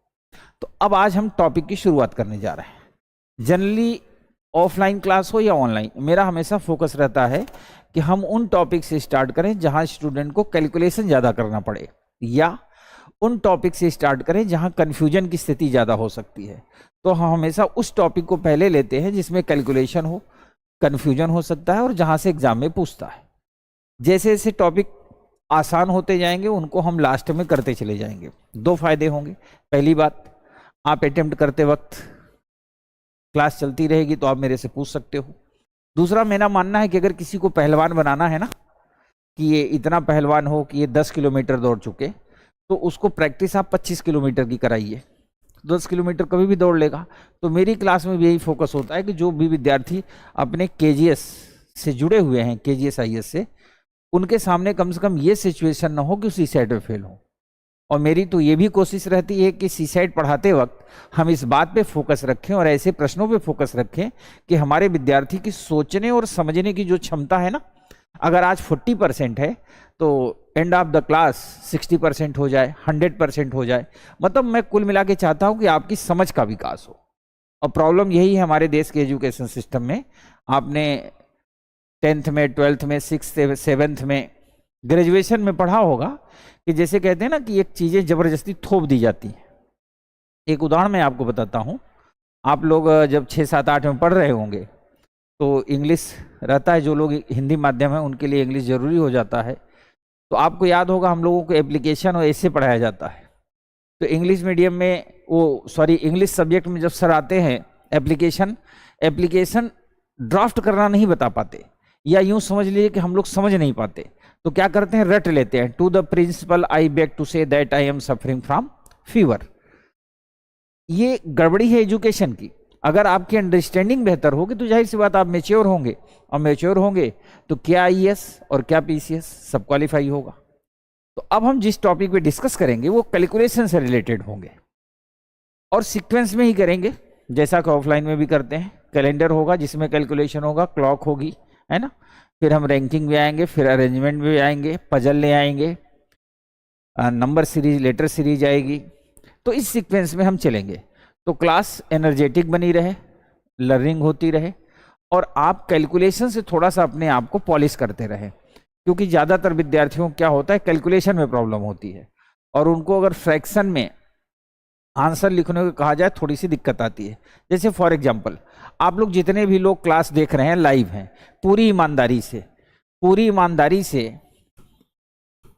तो अब आज हम टॉपिक की शुरुआत करने जा रहे हैं। जनरली ऑफलाइन क्लास हो या ऑनलाइन, मेरा हमेशा फोकस रहता है कि हम उन टॉपिक से स्टार्ट करें जहां स्टूडेंट को कैलकुलेशन ज़्यादा करना पड़े, या उन टॉपिक से स्टार्ट करें जहां कंफ्यूजन की स्थिति ज़्यादा हो सकती है। तो हम हमेशा उस टॉपिक को पहले लेते हैं जिसमें कैलकुलेशन हो, कंफ्यूजन हो सकता है और जहां से एग्जाम में पूछता है। जैसे जैसे टॉपिक आसान होते जाएंगे उनको हम लास्ट में करते चले जाएंगे। दो फायदे होंगे। पहली बात, आप अटेम्प्ट करते वक्त क्लास चलती रहेगी तो आप मेरे से पूछ सकते हो। दूसरा, मेरा मानना है कि अगर किसी को पहलवान बनाना है ना, कि ये इतना पहलवान हो कि ये 10 किलोमीटर दौड़ चुके, तो उसको प्रैक्टिस आप 25 किलोमीटर की कराइए, 10 किलोमीटर कभी भी दौड़ लेगा। तो मेरी क्लास में भी यही फोकस होता है कि जो भी विद्यार्थी अपने केजीएस से जुड़े हुए हैं, केजीएस आईएएस से, उनके सामने कम से कम ये सिचुएशन ना हो कि उसी साइड में फेल हो। और मेरी तो ये भी कोशिश रहती है कि सी साइड पढ़ाते वक्त हम इस बात पे फोकस रखें और ऐसे प्रश्नों पे फोकस रखें कि हमारे विद्यार्थी की सोचने और समझने की जो क्षमता है ना, अगर आज 40% है तो एंड ऑफ द क्लास 60% हो जाए, 100% हो जाए। मतलब मैं कुल मिला के चाहता हूं कि आपकी समझ का विकास हो। और प्रॉब्लम यही है हमारे देश के एजुकेशन सिस्टम में। आपने 10th में, 12th में, 6th 7th में, ग्रेजुएशन में पढ़ा होगा कि जैसे कहते हैं ना कि एक चीजें जबरदस्ती थोप दी जाती हैं। एक उदाहरण मैं आपको बताता हूं। आप लोग जब 6, 7, 8 में पढ़ रहे होंगे तो इंग्लिश रहता है, जो लोग हिंदी माध्यम है उनके लिए इंग्लिश जरूरी हो जाता है। तो आपको याद होगा हम लोगों को एप्लीकेशन और ऐसे पढ़ाया जाता है। तो इंग्लिश मीडियम में इंग्लिश सब्जेक्ट में जब सर आते हैं, एप्लीकेशन एप्लीकेशन ड्राफ्ट करना नहीं बता पाते, या यूं समझ लीजिए कि हम लोग समझ नहीं पाते। तो क्या करते हैं, रट लेते हैं, to the principal I beg to say that I am suffering from fever. ये गड़बड़ी है एजुकेशन की। अगर आपकी अंडरस्टैंडिंग बेहतर होगी तो जाहिर सी बात आप मेच्योर होंगे, और मेच्योर होंगे तो क्या आईएएस और क्या पीसीएस सब क्वालिफाई होगा। तो अब हम जिस टॉपिक पे डिस्कस करेंगे वो कैलकुलेशन से रिलेटेड होंगे, और सीक्वेंस में ही करेंगे जैसा कि ऑफलाइन में भी करते हैं। कैलेंडर होगा जिसमें कैलकुलेशन होगा, क्लॉक होगी, है ना। फिर हम रैंकिंग भी आएंगे, फिर अरेंजमेंट भी आएंगे, पजल ले आएंगे, नंबर सीरीज, लेटर सीरीज आएगी। तो इस सीक्वेंस में हम चलेंगे तो क्लास एनर्जेटिक बनी रहे, लर्निंग होती रहे, और आप कैलकुलेशन से थोड़ा सा अपने आप को पॉलिश करते रहे। क्योंकि ज़्यादातर विद्यार्थियों को क्या होता है, कैलकुलेशन में प्रॉब्लम होती है, और उनको अगर फ्रैक्शन में आंसर लिखने को कहा जाए थोड़ी सी दिक्कत आती है। जैसे फॉर एग्जाम्पल, आप लोग जितने भी लोग क्लास देख रहे हैं, लाइव हैं, पूरी ईमानदारी से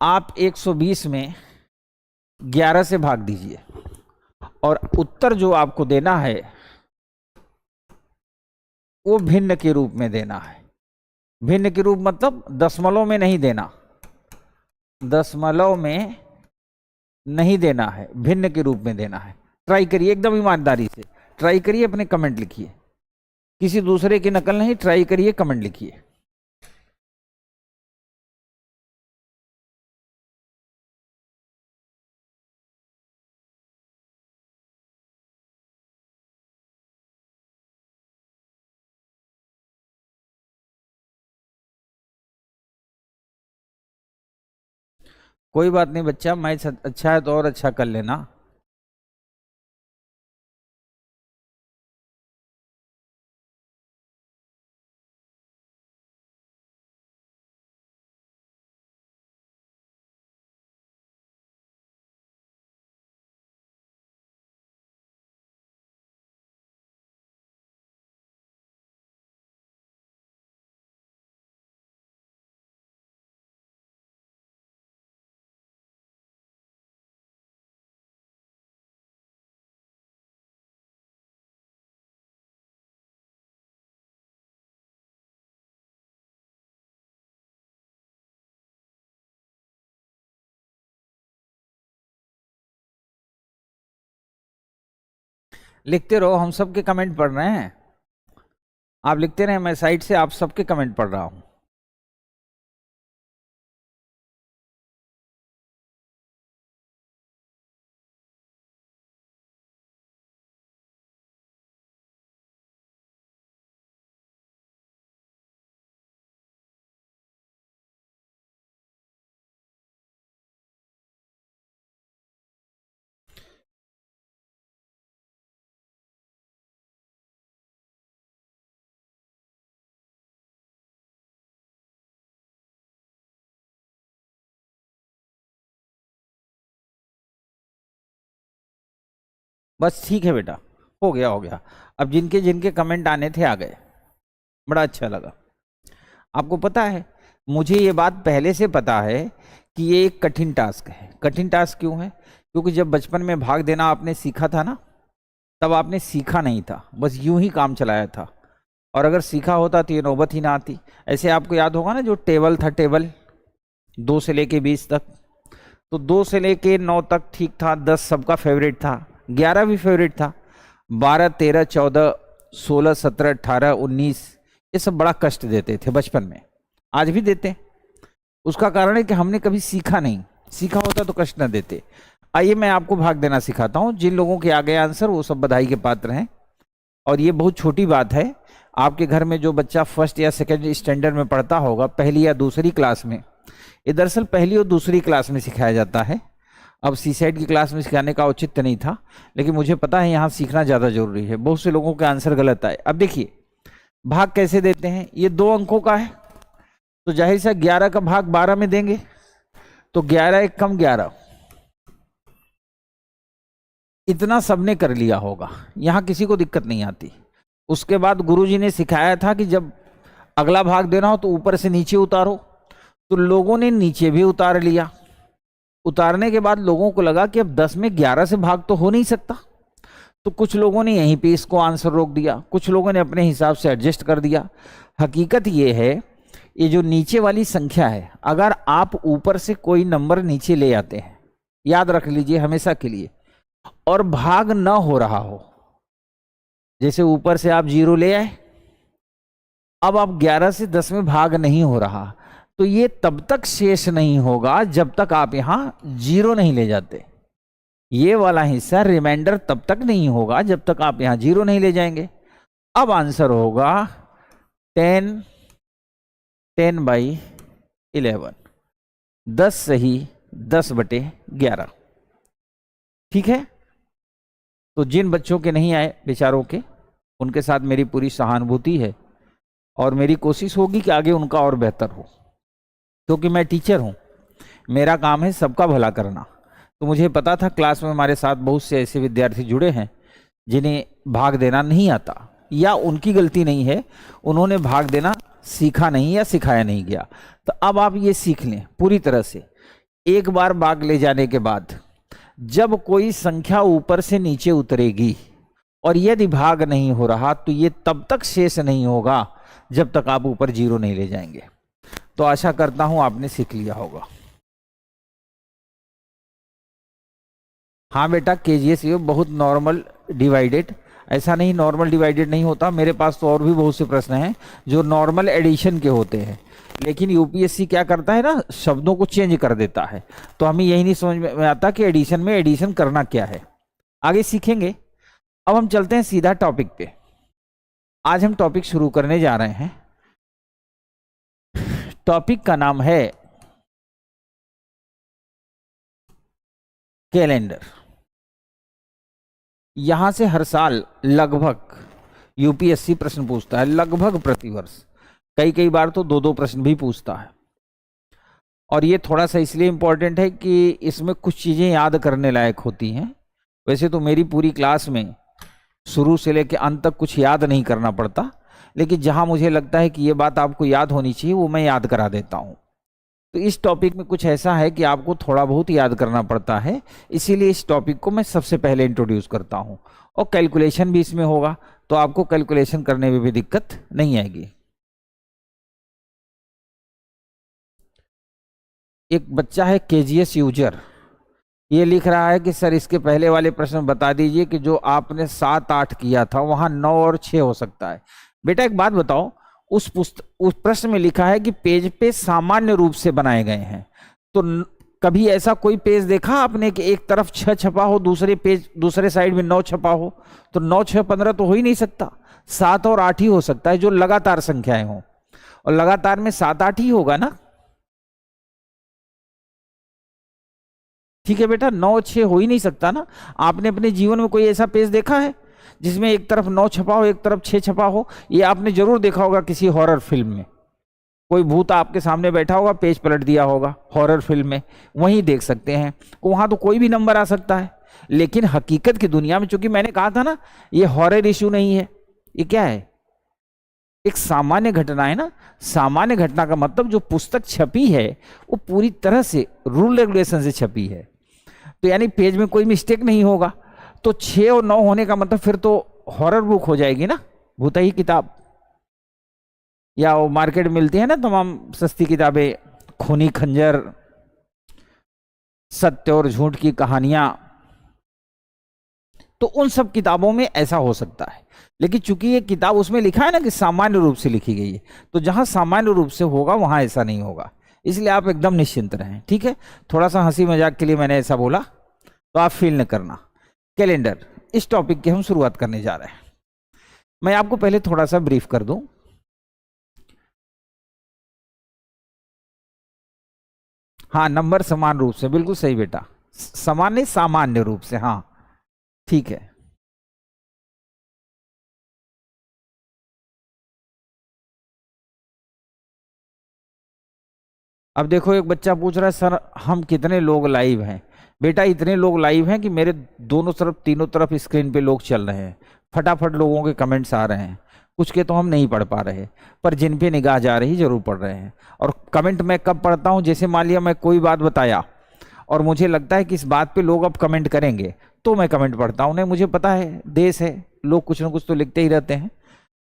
आप 120 में 11 से भाग दीजिए, और उत्तर जो आपको देना है वो भिन्न के रूप में देना है। भिन्न के रूप मतलब दशमलव में नहीं देना, दशमलव में नहीं देना है, भिन्न के रूप में देना है। ट्राई करिए, एकदम ईमानदारी से ट्राई करिए, अपने कमेंट लिखिए, किसी दूसरे की नकल नहीं, ट्राई करिए, कमेंट लिखिए। कोई बात नहीं बच्चा, मैथ अच्छा है तो और अच्छा कर लेना। लिखते रहो, हम सबके कमेंट पढ़ रहे हैं। आप लिखते रहे, मैं साइड से आप सबके कमेंट पढ़ रहा हूं। बस ठीक है बेटा, हो गया हो गया। अब जिनके जिनके कमेंट आने थे आ गए, बड़ा अच्छा लगा। आपको पता है, मुझे ये बात पहले से पता है कि ये एक कठिन टास्क है। कठिन टास्क क्यों है? क्योंकि जब बचपन में भाग देना आपने सीखा था ना, तब आपने सीखा नहीं था, बस यूं ही काम चलाया था। और अगर सीखा होता तो ये नौबत ही ना आती। ऐसे आपको याद होगा ना, जो टेबल था, टेबल 2 से लेके 20 तक, तो 2 से लेके 9 तक ठीक था, 10 सबका फेवरेट था, 11 भी फेवरेट था, 12 13 14 16 17 18 19 ये सब बड़ा कष्ट देते थे बचपन में, आज भी देते हैं। उसका कारण है कि हमने कभी सीखा नहीं, सीखा होता तो कष्ट न देते। आइए मैं आपको भाग देना सिखाता हूं। जिन लोगों के आ गए आंसर वो सब बधाई के पात्र हैं। और ये बहुत छोटी बात है, आपके घर में जो बच्चा फर्स्ट या सेकंड स्टैंडर्ड में पढ़ता होगा, पहली या दूसरी क्लास में, ये दरअसल पहली और दूसरी क्लास में सिखाया जाता है। अब सीसेट की क्लास में सिखाने का औचित्य नहीं था, लेकिन मुझे पता है यहाँ सीखना ज़्यादा जरूरी है। बहुत से लोगों के आंसर गलत आए। अब देखिए भाग कैसे देते हैं। ये 2 अंकों का है, तो जाहिर सा 11 का भाग 12 में देंगे, तो 11 एक कम 11, इतना सबने कर लिया होगा, यहाँ किसी को दिक्कत नहीं आती। उसके बाद गुरुजी ने सिखाया था कि जब अगला भाग देना हो तो ऊपर से नीचे उतारो, तो लोगों ने नीचे भी उतार लिया। उतारने के बाद लोगों को लगा कि अब 10 में 11 से भाग तो हो नहीं सकता, तो कुछ लोगों ने यहीं पे इसको आंसर रोक दिया, कुछ लोगों ने अपने हिसाब से एडजस्ट कर दिया। हकीकत ये है, ये जो नीचे वाली संख्या है, अगर आप ऊपर से कोई नंबर नीचे ले आते हैं, याद रख लीजिए हमेशा के लिए, और भाग न हो रहा हो, जैसे ऊपर से आप 0 ले आए, अब आप 11 से 10 में भाग नहीं हो रहा, तो ये तब तक शेष नहीं होगा जब तक आप यहां 0 नहीं ले जाते। ये वाला हिस्सा रिमाइंडर तब तक नहीं होगा जब तक आप यहां 0 नहीं ले जाएंगे। अब आंसर होगा 10/11, 10 सही 10/11। ठीक है, तो जिन बच्चों के नहीं आए बेचारों के, उनके साथ मेरी पूरी सहानुभूति है, और मेरी कोशिश होगी कि आगे उनका और बेहतर हो, क्योंकि मैं टीचर हूं, मेरा काम है सबका भला करना। तो मुझे पता था क्लास में हमारे साथ बहुत से ऐसे विद्यार्थी जुड़े हैं जिन्हें भाग देना नहीं आता, या उनकी गलती नहीं है, उन्होंने भाग देना सीखा नहीं या सिखाया नहीं गया। तो अब आप ये सीख लें पूरी तरह से। एक बार भाग ले जाने के बाद जब कोई संख्या ऊपर से नीचे उतरेगी और यदि भाग नहीं हो रहा, तो ये तब तक शेष नहीं होगा जब तक आप ऊपर 0 नहीं ले जाएंगे। तो आशा करता हूं आपने सीख लिया होगा। हाँ बेटा, केजीएस ये बहुत नॉर्मल डिवाइडेड, ऐसा नहीं नॉर्मल डिवाइडेड नहीं होता। मेरे पास तो और भी बहुत से प्रश्न हैं जो नॉर्मल एडिशन के होते हैं, लेकिन यूपीएससी क्या करता है ना, शब्दों को चेंज कर देता है, तो हमें यही नहीं समझ में आता कि एडिशन में एडिशन करना क्या है। आगे सीखेंगे। अब हम चलते हैं सीधा टॉपिक पे। आज हम टॉपिक शुरू करने जा रहे हैं। टॉपिक का नाम है कैलेंडर। यहां से हर साल लगभग यूपीएससी प्रश्न पूछता है, लगभग प्रतिवर्ष, कई कई बार तो 2-2 प्रश्न भी पूछता है। और ये थोड़ा सा इसलिए इंपॉर्टेंट है कि इसमें कुछ चीजें याद करने लायक होती हैं। वैसे तो मेरी पूरी क्लास में शुरू से लेकर अंत तक कुछ याद नहीं करना पड़ता, लेकिन जहां मुझे लगता है कि ये बात आपको याद होनी चाहिए वो मैं याद करा देता हूं। तो इस टॉपिक में कुछ ऐसा है कि आपको थोड़ा बहुत याद करना पड़ता है, इसीलिए इस टॉपिक को मैं सबसे पहले इंट्रोड्यूस करता हूं। और कैलकुलेशन भी इसमें होगा, तो आपको कैलकुलेशन करने में भी दिक्कत नहीं आएगी। एक बच्चा है केजीएस यूजर, ये लिख रहा है कि सर इसके पहले वाले प्रश्न बता दीजिए कि जो आपने 7-8 किया था वहां 9 और 6 हो सकता है। बेटा एक बात बताओ, उस प्रश्न में लिखा है कि पेज पे सामान्य रूप से बनाए गए हैं, तो कभी ऐसा कोई पेज देखा आपने कि एक तरफ 6 छपा हो, दूसरे साइड में 9 छपा हो? तो 9 6 15 तो हो ही नहीं सकता, 7 और 8 ही हो सकता है जो लगातार संख्याएं हो, और लगातार में 7 8 ही होगा ना। ठीक है बेटा, 9 6 हो ही नहीं सकता ना। आपने अपने जीवन में कोई ऐसा पेज देखा है जिसमें एक तरफ 9 छपा हो एक तरफ 6 छपा हो? ये आपने जरूर देखा होगा किसी हॉरर फिल्म में, कोई भूत आपके सामने बैठा होगा, पेज पलट दिया होगा हॉरर फिल्म में, वहीं देख सकते हैं। वहां तो कोई भी नंबर आ सकता है, लेकिन हकीकत की दुनिया में, चूंकि मैंने कहा था ना ये हॉरर इश्यू नहीं है, ये क्या है, एक सामान्य घटना है ना। सामान्य घटना का मतलब जो पुस्तक छपी है वो पूरी तरह से रूल रेगुलेशन से छपी है, तो यानी पेज में कोई मिस्टेक नहीं होगा। तो 6 और 9 होने का मतलब फिर तो हॉरर बुक हो जाएगी ना, भूतई किताब, या वो मार्केट में मिलती है ना तमाम सस्ती किताबें, खूनी खंजर, सत्य और झूठ की कहानियां, तो उन सब किताबों में ऐसा हो सकता है। लेकिन चूंकि ये किताब उसमें लिखा है ना कि सामान्य रूप से लिखी गई है, तो जहां सामान्य रूप से होगा वहां ऐसा नहीं होगा, इसलिए आप एकदम निश्चिंत रहें। ठीक है, थोड़ा सा हंसी मजाक के लिए मैंने ऐसा बोला, तो आप फील न करना। कैलेंडर, इस टॉपिक की हम शुरुआत करने जा रहे हैं। मैं आपको पहले थोड़ा सा ब्रीफ कर दूं। हाँ, नंबर समान रूप से, बिल्कुल सही बेटा, समान नहीं सामान्य रूप से, हाँ ठीक है। अब देखो एक बच्चा पूछ रहा है सर हम कितने लोग लाइव हैं? बेटा इतने लोग लाइव हैं कि मेरे दोनों तरफ तीनों तरफ स्क्रीन पे लोग चल रहे हैं, फटाफट लोगों के कमेंट्स आ रहे हैं, कुछ के तो हम नहीं पढ़ पा रहे, पर जिन पे निगाह जा रही जरूर पढ़ रहे हैं। और कमेंट मैं कब पढ़ता हूँ, जैसे मान लिया मैं कोई बात बताया और मुझे लगता है कि इस बात पे लोग अब कमेंट करेंगे, तो मैं कमेंट पढ़ता हूँ। नहीं, मुझे पता है देश है, लोग कुछ ना कुछ तो लिखते ही रहते हैं,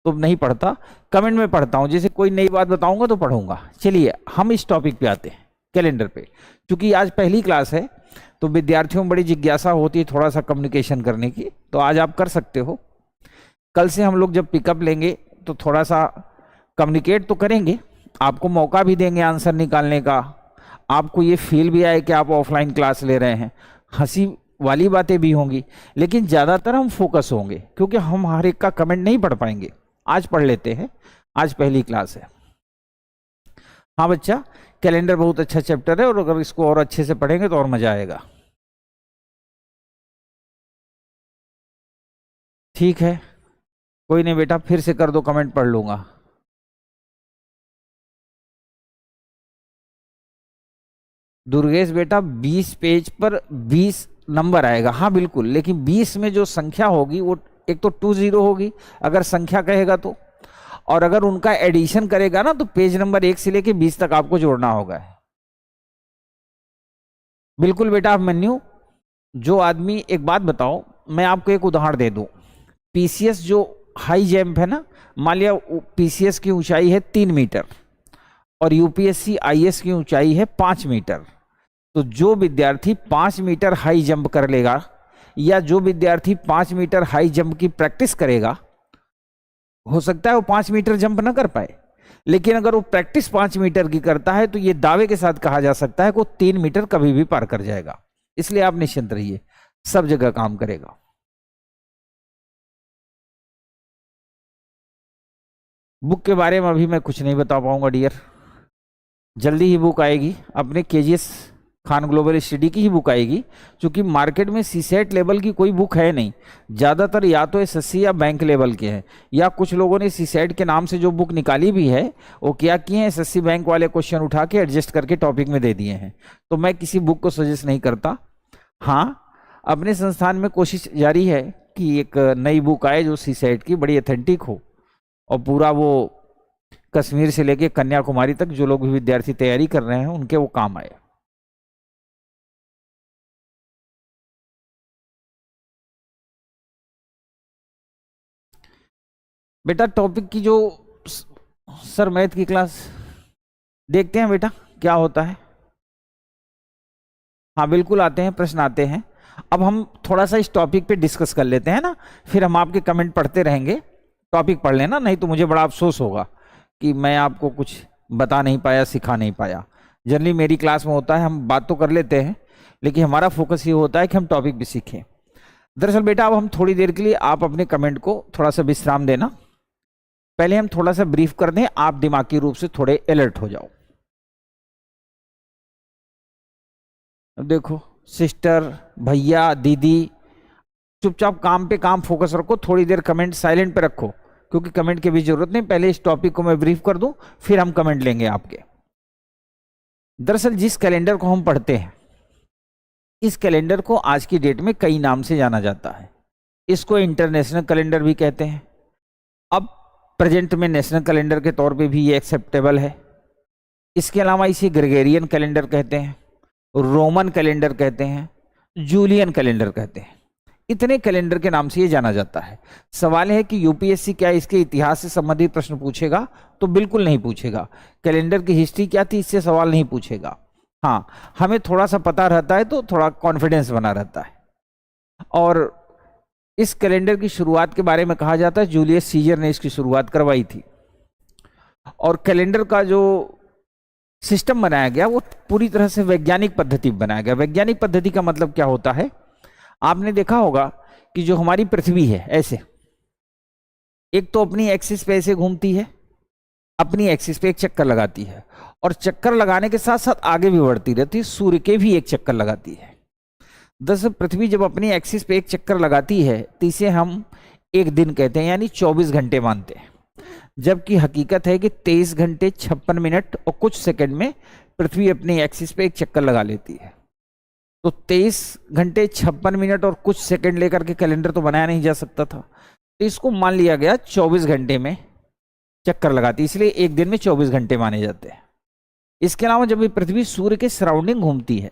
तो नहीं पढ़ता, कमेंट में पढ़ता हूं। जैसे कोई नई बात बताऊंगा तो पढ़ूंगा। चलिए हम इस टॉपिक पे आते हैं, कैलेंडर पे। क्योंकि आज पहली क्लास है तो विद्यार्थियों में बड़ी जिज्ञासा होती है थोड़ा सा कम्युनिकेशन करने की, तो आज आप कर सकते हो। कल से हम लोग जब पिकअप लेंगे तो थोड़ा सा कम्युनिकेट तो करेंगे, आपको मौका भी देंगे आंसर निकालने का, आपको ये फील भी आए कि आप ऑफलाइन क्लास ले रहे हैं, हंसी वाली बातें भी होंगी, लेकिन ज़्यादातर हम फोकस होंगे क्योंकि हम हर एक का कमेंट नहीं पढ़ पाएंगे। आज पढ़ लेते हैं, आज पहली क्लास है। हाँ बच्चा, कैलेंडर बहुत अच्छा चैप्टर है और अगर इसको और अच्छे से पढ़ेंगे तो और मजा आएगा। ठीक है, कोई नहीं बेटा, फिर से कर दो, कमेंट पढ़ लूंगा। दुर्गेश बेटा 20 पेज पर 20 नंबर आएगा, हाँ बिल्कुल, लेकिन 20 में जो संख्या होगी वो एक तो 20 होगी अगर संख्या कहेगा तो, और अगर उनका एडिशन करेगा ना तो पेज नंबर 1 से लेके 20 तक आपको जोड़ना होगा। बिल्कुल बेटा आप मेन्यू, जो आदमी, एक बात बताओ, मैं आपको एक उदाहरण दे दूं। पीसीएस जो हाई जंप है ना, मान लिया पीसीएस की ऊंचाई है 3 मीटर और यूपीएससी आईएएस की ऊंचाई है 5 मीटर, तो जो विद्यार्थी 5 मीटर हाई जंप कर लेगा या जो विद्यार्थी 5 मीटर हाई जंप की प्रैक्टिस करेगा, हो सकता है वो 5 मीटर जंप ना कर पाए, लेकिन अगर वो प्रैक्टिस 5 मीटर की करता है तो ये दावे के साथ कहा जा सकता है कि वो 3 मीटर कभी भी पार कर जाएगा। इसलिए आप निश्चिंत रहिए, सब जगह काम करेगा। बुक के बारे में अभी मैं कुछ नहीं बता पाऊंगा डियर, जल्दी ही बुक आएगी, अपने केजीएस खान ग्लोबल स्टडी की ही बुक आएगी, क्योंकि मार्केट में सीसेट लेवल की कोई बुक है नहीं, ज़्यादातर या तो एसएससी या बैंक लेवल के हैं, या कुछ लोगों ने सीसेट के नाम से जो बुक निकाली भी है वो क्या किए हैं, एसएससी बैंक वाले क्वेश्चन उठा के एडजस्ट करके टॉपिक में दे दिए हैं, तो मैं किसी बुक को सजेस्ट नहीं करता। हाँ, अपने संस्थान में कोशिश जारी है कि एक नई बुक आए जो सीसेट की बड़ी ऑथेंटिक हो और पूरा वो कश्मीर से लेके कन्याकुमारी तक जो लोग भी विद्यार्थी तैयारी कर रहे हैं उनके वो काम आए। बेटा टॉपिक की जो सर मैथ की क्लास देखते हैं बेटा क्या होता है। हाँ बिल्कुल आते हैं, प्रश्न आते हैं। अब हम थोड़ा सा इस टॉपिक पे डिस्कस कर लेते हैं ना, फिर हम आपके कमेंट पढ़ते रहेंगे। टॉपिक पढ़ लेना, नहीं तो मुझे बड़ा अफसोस होगा कि मैं आपको कुछ बता नहीं पाया, सिखा नहीं पाया। जनरली मेरी क्लास में होता है, हम बात तो कर लेते हैं, लेकिन हमारा फोकस ये होता है कि हम टॉपिक भी सीखें। दरअसल बेटा, अब हम थोड़ी देर के लिए आप अपने कमेंट को थोड़ा सा विश्राम देना। पहले हम थोड़ा सा ब्रीफ कर दें, आप दिमागी रूप से थोड़े अलर्ट हो जाओ। अब देखो सिस्टर, भैया, दीदी, चुपचाप काम पे काम फोकस रखो, थोड़ी देर कमेंट साइलेंट पे रखो, क्योंकि कमेंट की भी जरूरत नहीं। पहले इस टॉपिक को मैं ब्रीफ कर दूं, फिर हम कमेंट लेंगे आपके। दरअसल जिस कैलेंडर को हम पढ़ते हैं, इस कैलेंडर को आज की डेट में कई नाम से जाना जाता है। इसको इंटरनेशनल कैलेंडर भी कहते हैं। अब प्रेजेंट में नेशनल कैलेंडर के तौर पे भी ये एक्सेप्टेबल है। इसके अलावा इसे ग्रेगोरियन कैलेंडर कहते हैं, रोमन कैलेंडर कहते हैं, जूलियन कैलेंडर कहते हैं। इतने कैलेंडर के नाम से ये जाना जाता है। सवाल है कि यूपीएससी क्या इसके इतिहास से संबंधित प्रश्न पूछेगा? तो बिल्कुल नहीं पूछेगा। कैलेंडर की हिस्ट्री क्या थी, इससे सवाल नहीं पूछेगा। हाँ, हमें थोड़ा सा पता रहता है तो थोड़ा कॉन्फिडेंस बना रहता है। और इस कैलेंडर की शुरुआत के बारे में कहा जाता है जूलियस सीजर ने इसकी शुरुआत करवाई थी। और कैलेंडर का जो सिस्टम बनाया गया वो पूरी तरह से वैज्ञानिक पद्धति बनाया गया। वैज्ञानिक पद्धति का मतलब क्या होता है? आपने देखा होगा कि जो हमारी पृथ्वी है, ऐसे एक तो अपनी एक्सिस पे ऐसे घूमती है, अपनी एक्सिस पे एक चक्कर लगाती है, और चक्कर लगाने के साथ साथ आगे भी बढ़ती रहती है, सूर्य के भी एक चक्कर लगाती है। दरअसल पृथ्वी जब अपनी एक्सिस पे एक चक्कर लगाती है तो इसे हम एक दिन कहते हैं, यानी 24 घंटे मानते हैं। जबकि हकीकत है कि 23 घंटे 56 मिनट और कुछ सेकंड में पृथ्वी अपनी एक्सिस पे एक चक्कर लगा लेती है। तो 23 घंटे 56 मिनट और कुछ सेकंड लेकर के कैलेंडर तो बनाया नहीं जा सकता था, तो इसको मान लिया गया 24 घंटे में चक्कर लगाती, इसलिए एक दिन में 24 घंटे माने जाते हैं। इसके अलावा जब ये पृथ्वी सूर्य के सराउंडिंग घूमती है,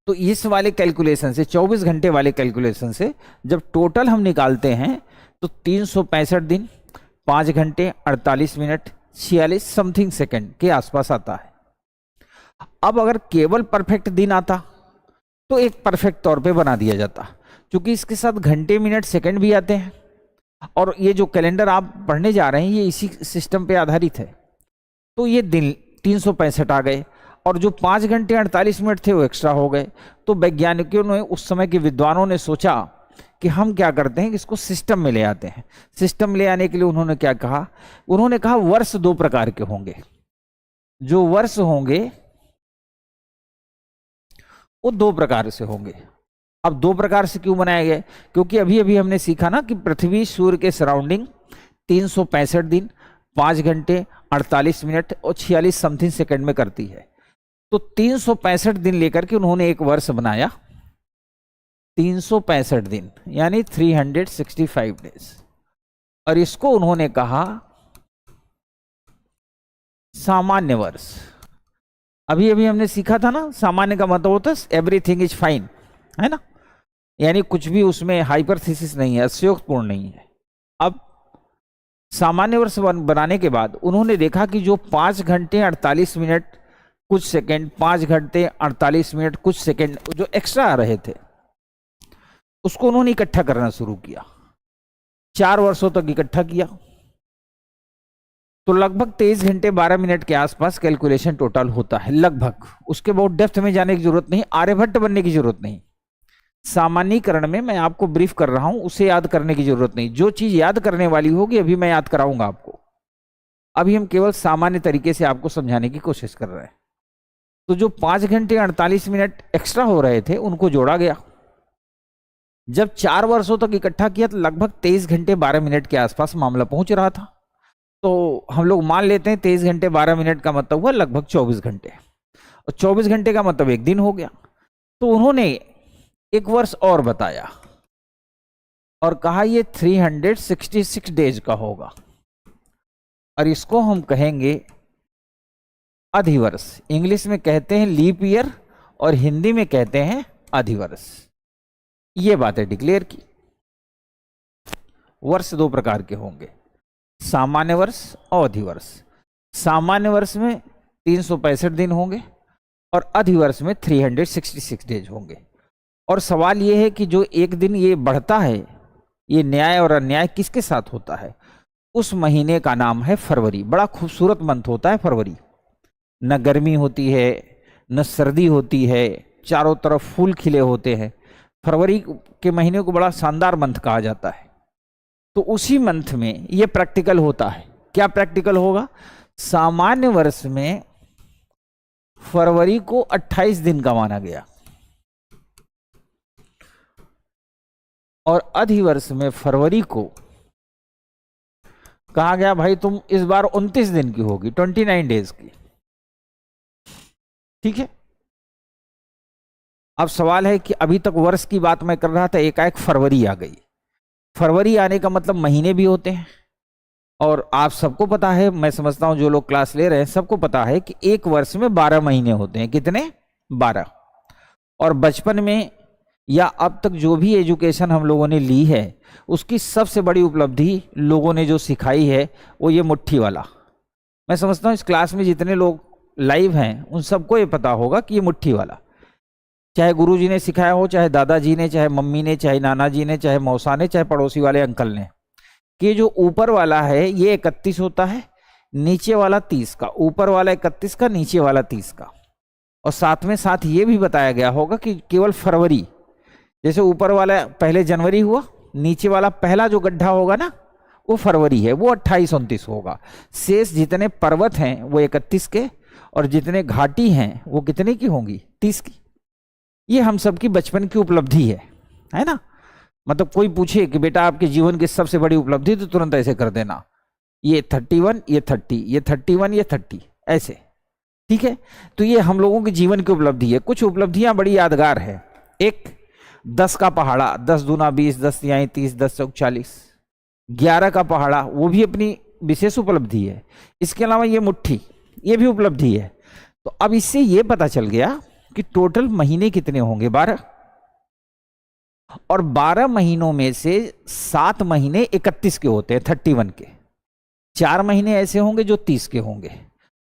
तो इस वाले कैलकुलेशन से, 24 घंटे वाले कैलकुलेशन से जब टोटल हम निकालते हैं तो 365 दिन 5 घंटे 48 मिनट 46 समथिंग सेकंड के आसपास आता है। अब अगर केवल परफेक्ट दिन आता तो एक परफेक्ट तौर पे बना दिया जाता, क्योंकि इसके साथ घंटे मिनट सेकंड भी आते हैं। और ये जो कैलेंडर आप पढ़ने जा रहे हैं ये इसी सिस्टम पे आधारित है। तो ये दिन 365 आ गए, और जो 5 घंटे 48 मिनट थे वो एक्स्ट्रा हो गए। तो वैज्ञानिकों ने, उस समय के विद्वानों ने सोचा कि हम क्या करते हैं कि इसको सिस्टम में ले आते हैं। सिस्टम ले आने के लिए उन्होंने क्या कहा? उन्होंने कहा वर्ष 2 प्रकार के होंगे। जो वर्ष होंगे वो 2 प्रकार से होंगे। अब 2 प्रकार से क्यों बनाए गए? क्योंकि अभी अभी हमने सीखा ना कि पृथ्वी सूर्य के सराउंडिंग 365 दिन 5 घंटे 48 मिनट और 46 समथिंग सेकंड में करती है। तो 365 दिन लेकर के उन्होंने एक वर्ष बनाया, 365 दिन यानी 365 डेज, और इसको उन्होंने कहा सामान्य वर्ष। अभी अभी हमने सीखा था ना, सामान्य का मतलब होता है एवरीथिंग इज फाइन, है ना, यानी कुछ भी उसमें हाइपरथेसिस नहीं है, अतिशयोक्तिपूर्ण नहीं है। अब सामान्य वर्ष बनाने के बाद उन्होंने देखा कि जो 5 घंटे 48 मिनट कुछ सेकंड, 5 घंटे 48 मिनट कुछ सेकंड जो एक्स्ट्रा आ रहे थे, उसको उन्होंने इकट्ठा करना शुरू किया। 4 वर्षों तक इकट्ठा किया, तो लगभग 23 घंटे 12 मिनट के आसपास कैलकुलेशन टोटल होता है लगभग। उसके बहुत डेप्थ में जाने की जरूरत नहीं, आर्यभट्ट बनने की जरूरत नहीं। सामान्यकरण में मैं आपको ब्रीफ कर रहा हूं, उसे याद करने की जरूरत नहीं। जो चीज याद करने वाली होगी अभी मैं याद कराऊंगा आपको। अभी हम केवल सामान्य तरीके से आपको समझाने की कोशिश कर रहे हैं। तो जो 5 घंटे 48 मिनट एक्स्ट्रा हो रहे थे उनको जोड़ा गया। जब 4 वर्षों तक इकट्ठा किया तो लगभग 23 घंटे 12 मिनट के आसपास मामला पहुंच रहा था। तो हम लोग मान लेते हैं 23 घंटे 12 मिनट का मतलब हुआ लगभग 24 घंटे, और 24 घंटे का मतलब एक दिन हो गया। तो उन्होंने एक वर्ष और बताया और कहा ये 366 डेज का होगा, और इसको हम कहेंगे अधिवर्ष। इंग्लिश में कहते हैं लीप ईयर और हिंदी में कहते हैं अधिवर्ष। ये बातें डिक्लेयर की। वर्ष 2 प्रकार के होंगे, सामान्य वर्ष और अधिवर्ष। सामान्य वर्ष में 365 दिन होंगे, और अधिवर्ष में 366 डेज होंगे। और सवाल ये है कि जो एक दिन ये बढ़ता है, ये न्याय और अन्याय किसके साथ होता है? उस महीने का नाम है फरवरी। बड़ा खूबसूरत मंथ होता है फरवरी। न गर्मी होती है न सर्दी होती है, चारों तरफ फूल खिले होते हैं। फरवरी के महीने को बड़ा शानदार मंथ कहा जाता है। तो उसी मंथ में ये प्रैक्टिकल होता है। क्या प्रैक्टिकल होगा? सामान्य वर्ष में फरवरी को 28 दिन का माना गया और अधिवर्ष में फरवरी को कहा गया भाई तुम इस बार 29 दिन की होगी, 29 डेज की। ठीक है। अब सवाल है कि अभी तक वर्ष की बात मैं कर रहा था, एकाएक फरवरी आ गई। फरवरी आने का मतलब महीने भी होते हैं। और आप सबको पता है, मैं समझता हूं जो लोग क्लास ले रहे हैं सबको पता है कि एक वर्ष में 12 महीने होते हैं। कितने? 12। और बचपन में या अब तक जो भी एजुकेशन हम लोगों ने ली है उसकी सबसे बड़ी उपलब्धि लोगों ने जो सिखाई है वो ये मुट्ठी वाला। मैं समझता हूं इस क्लास में जितने लोग लाइव हैं उन सबको ये पता होगा कि ये मुट्ठी वाला, चाहे गुरुजी ने सिखाया हो, चाहे दादाजी ने, चाहे मम्मी ने, चाहे नाना जी ने, चाहे मौसा ने, चाहे पड़ोसी वाले अंकल ने, कि जो ऊपर वाला है ये 31 होता है, नीचे वाला 30 का। ऊपर वाला 31 का, नीचे वाला 30 का। और साथ में साथ ये भी बताया गया होगा कि केवल फरवरी, जैसे ऊपर वाला पहले जनवरी हुआ, नीचे वाला पहला जो गड्ढा होगा ना वो फरवरी है, वो 28-29 होगा। शेष जितने पर्वत हैं वो 31 के और जितने घाटी हैं वो कितने की होंगी? 30 की। ये हम सबकी बचपन की उपलब्धि है ना। मतलब कोई पूछे कि बेटा आपके जीवन की सबसे बड़ी उपलब्धि, तो तुरंत ऐसे कर देना, ये 31, ये 30, ये 31, ये 30, ऐसे। ठीक है। तो ये हम लोगों के जीवन की उपलब्धि है। कुछ उपलब्धियां बड़ी यादगार है। एक 10 का पहाड़ा, 10 दूना 20, 10 तिहाई 30, 10 चौक 40। 11 का पहाड़ा, वो भी अपनी विशेष उपलब्धि है। इसके अलावा ये मुट्ठी, ये भी उपलब्धि है। तो अब इससे ये पता चल गया कि टोटल महीने कितने होंगे? 12। और 12 महीनों में से 7 महीने 31 के होते हैं, 31 के। 4 महीने ऐसे होंगे जो 30 के होंगे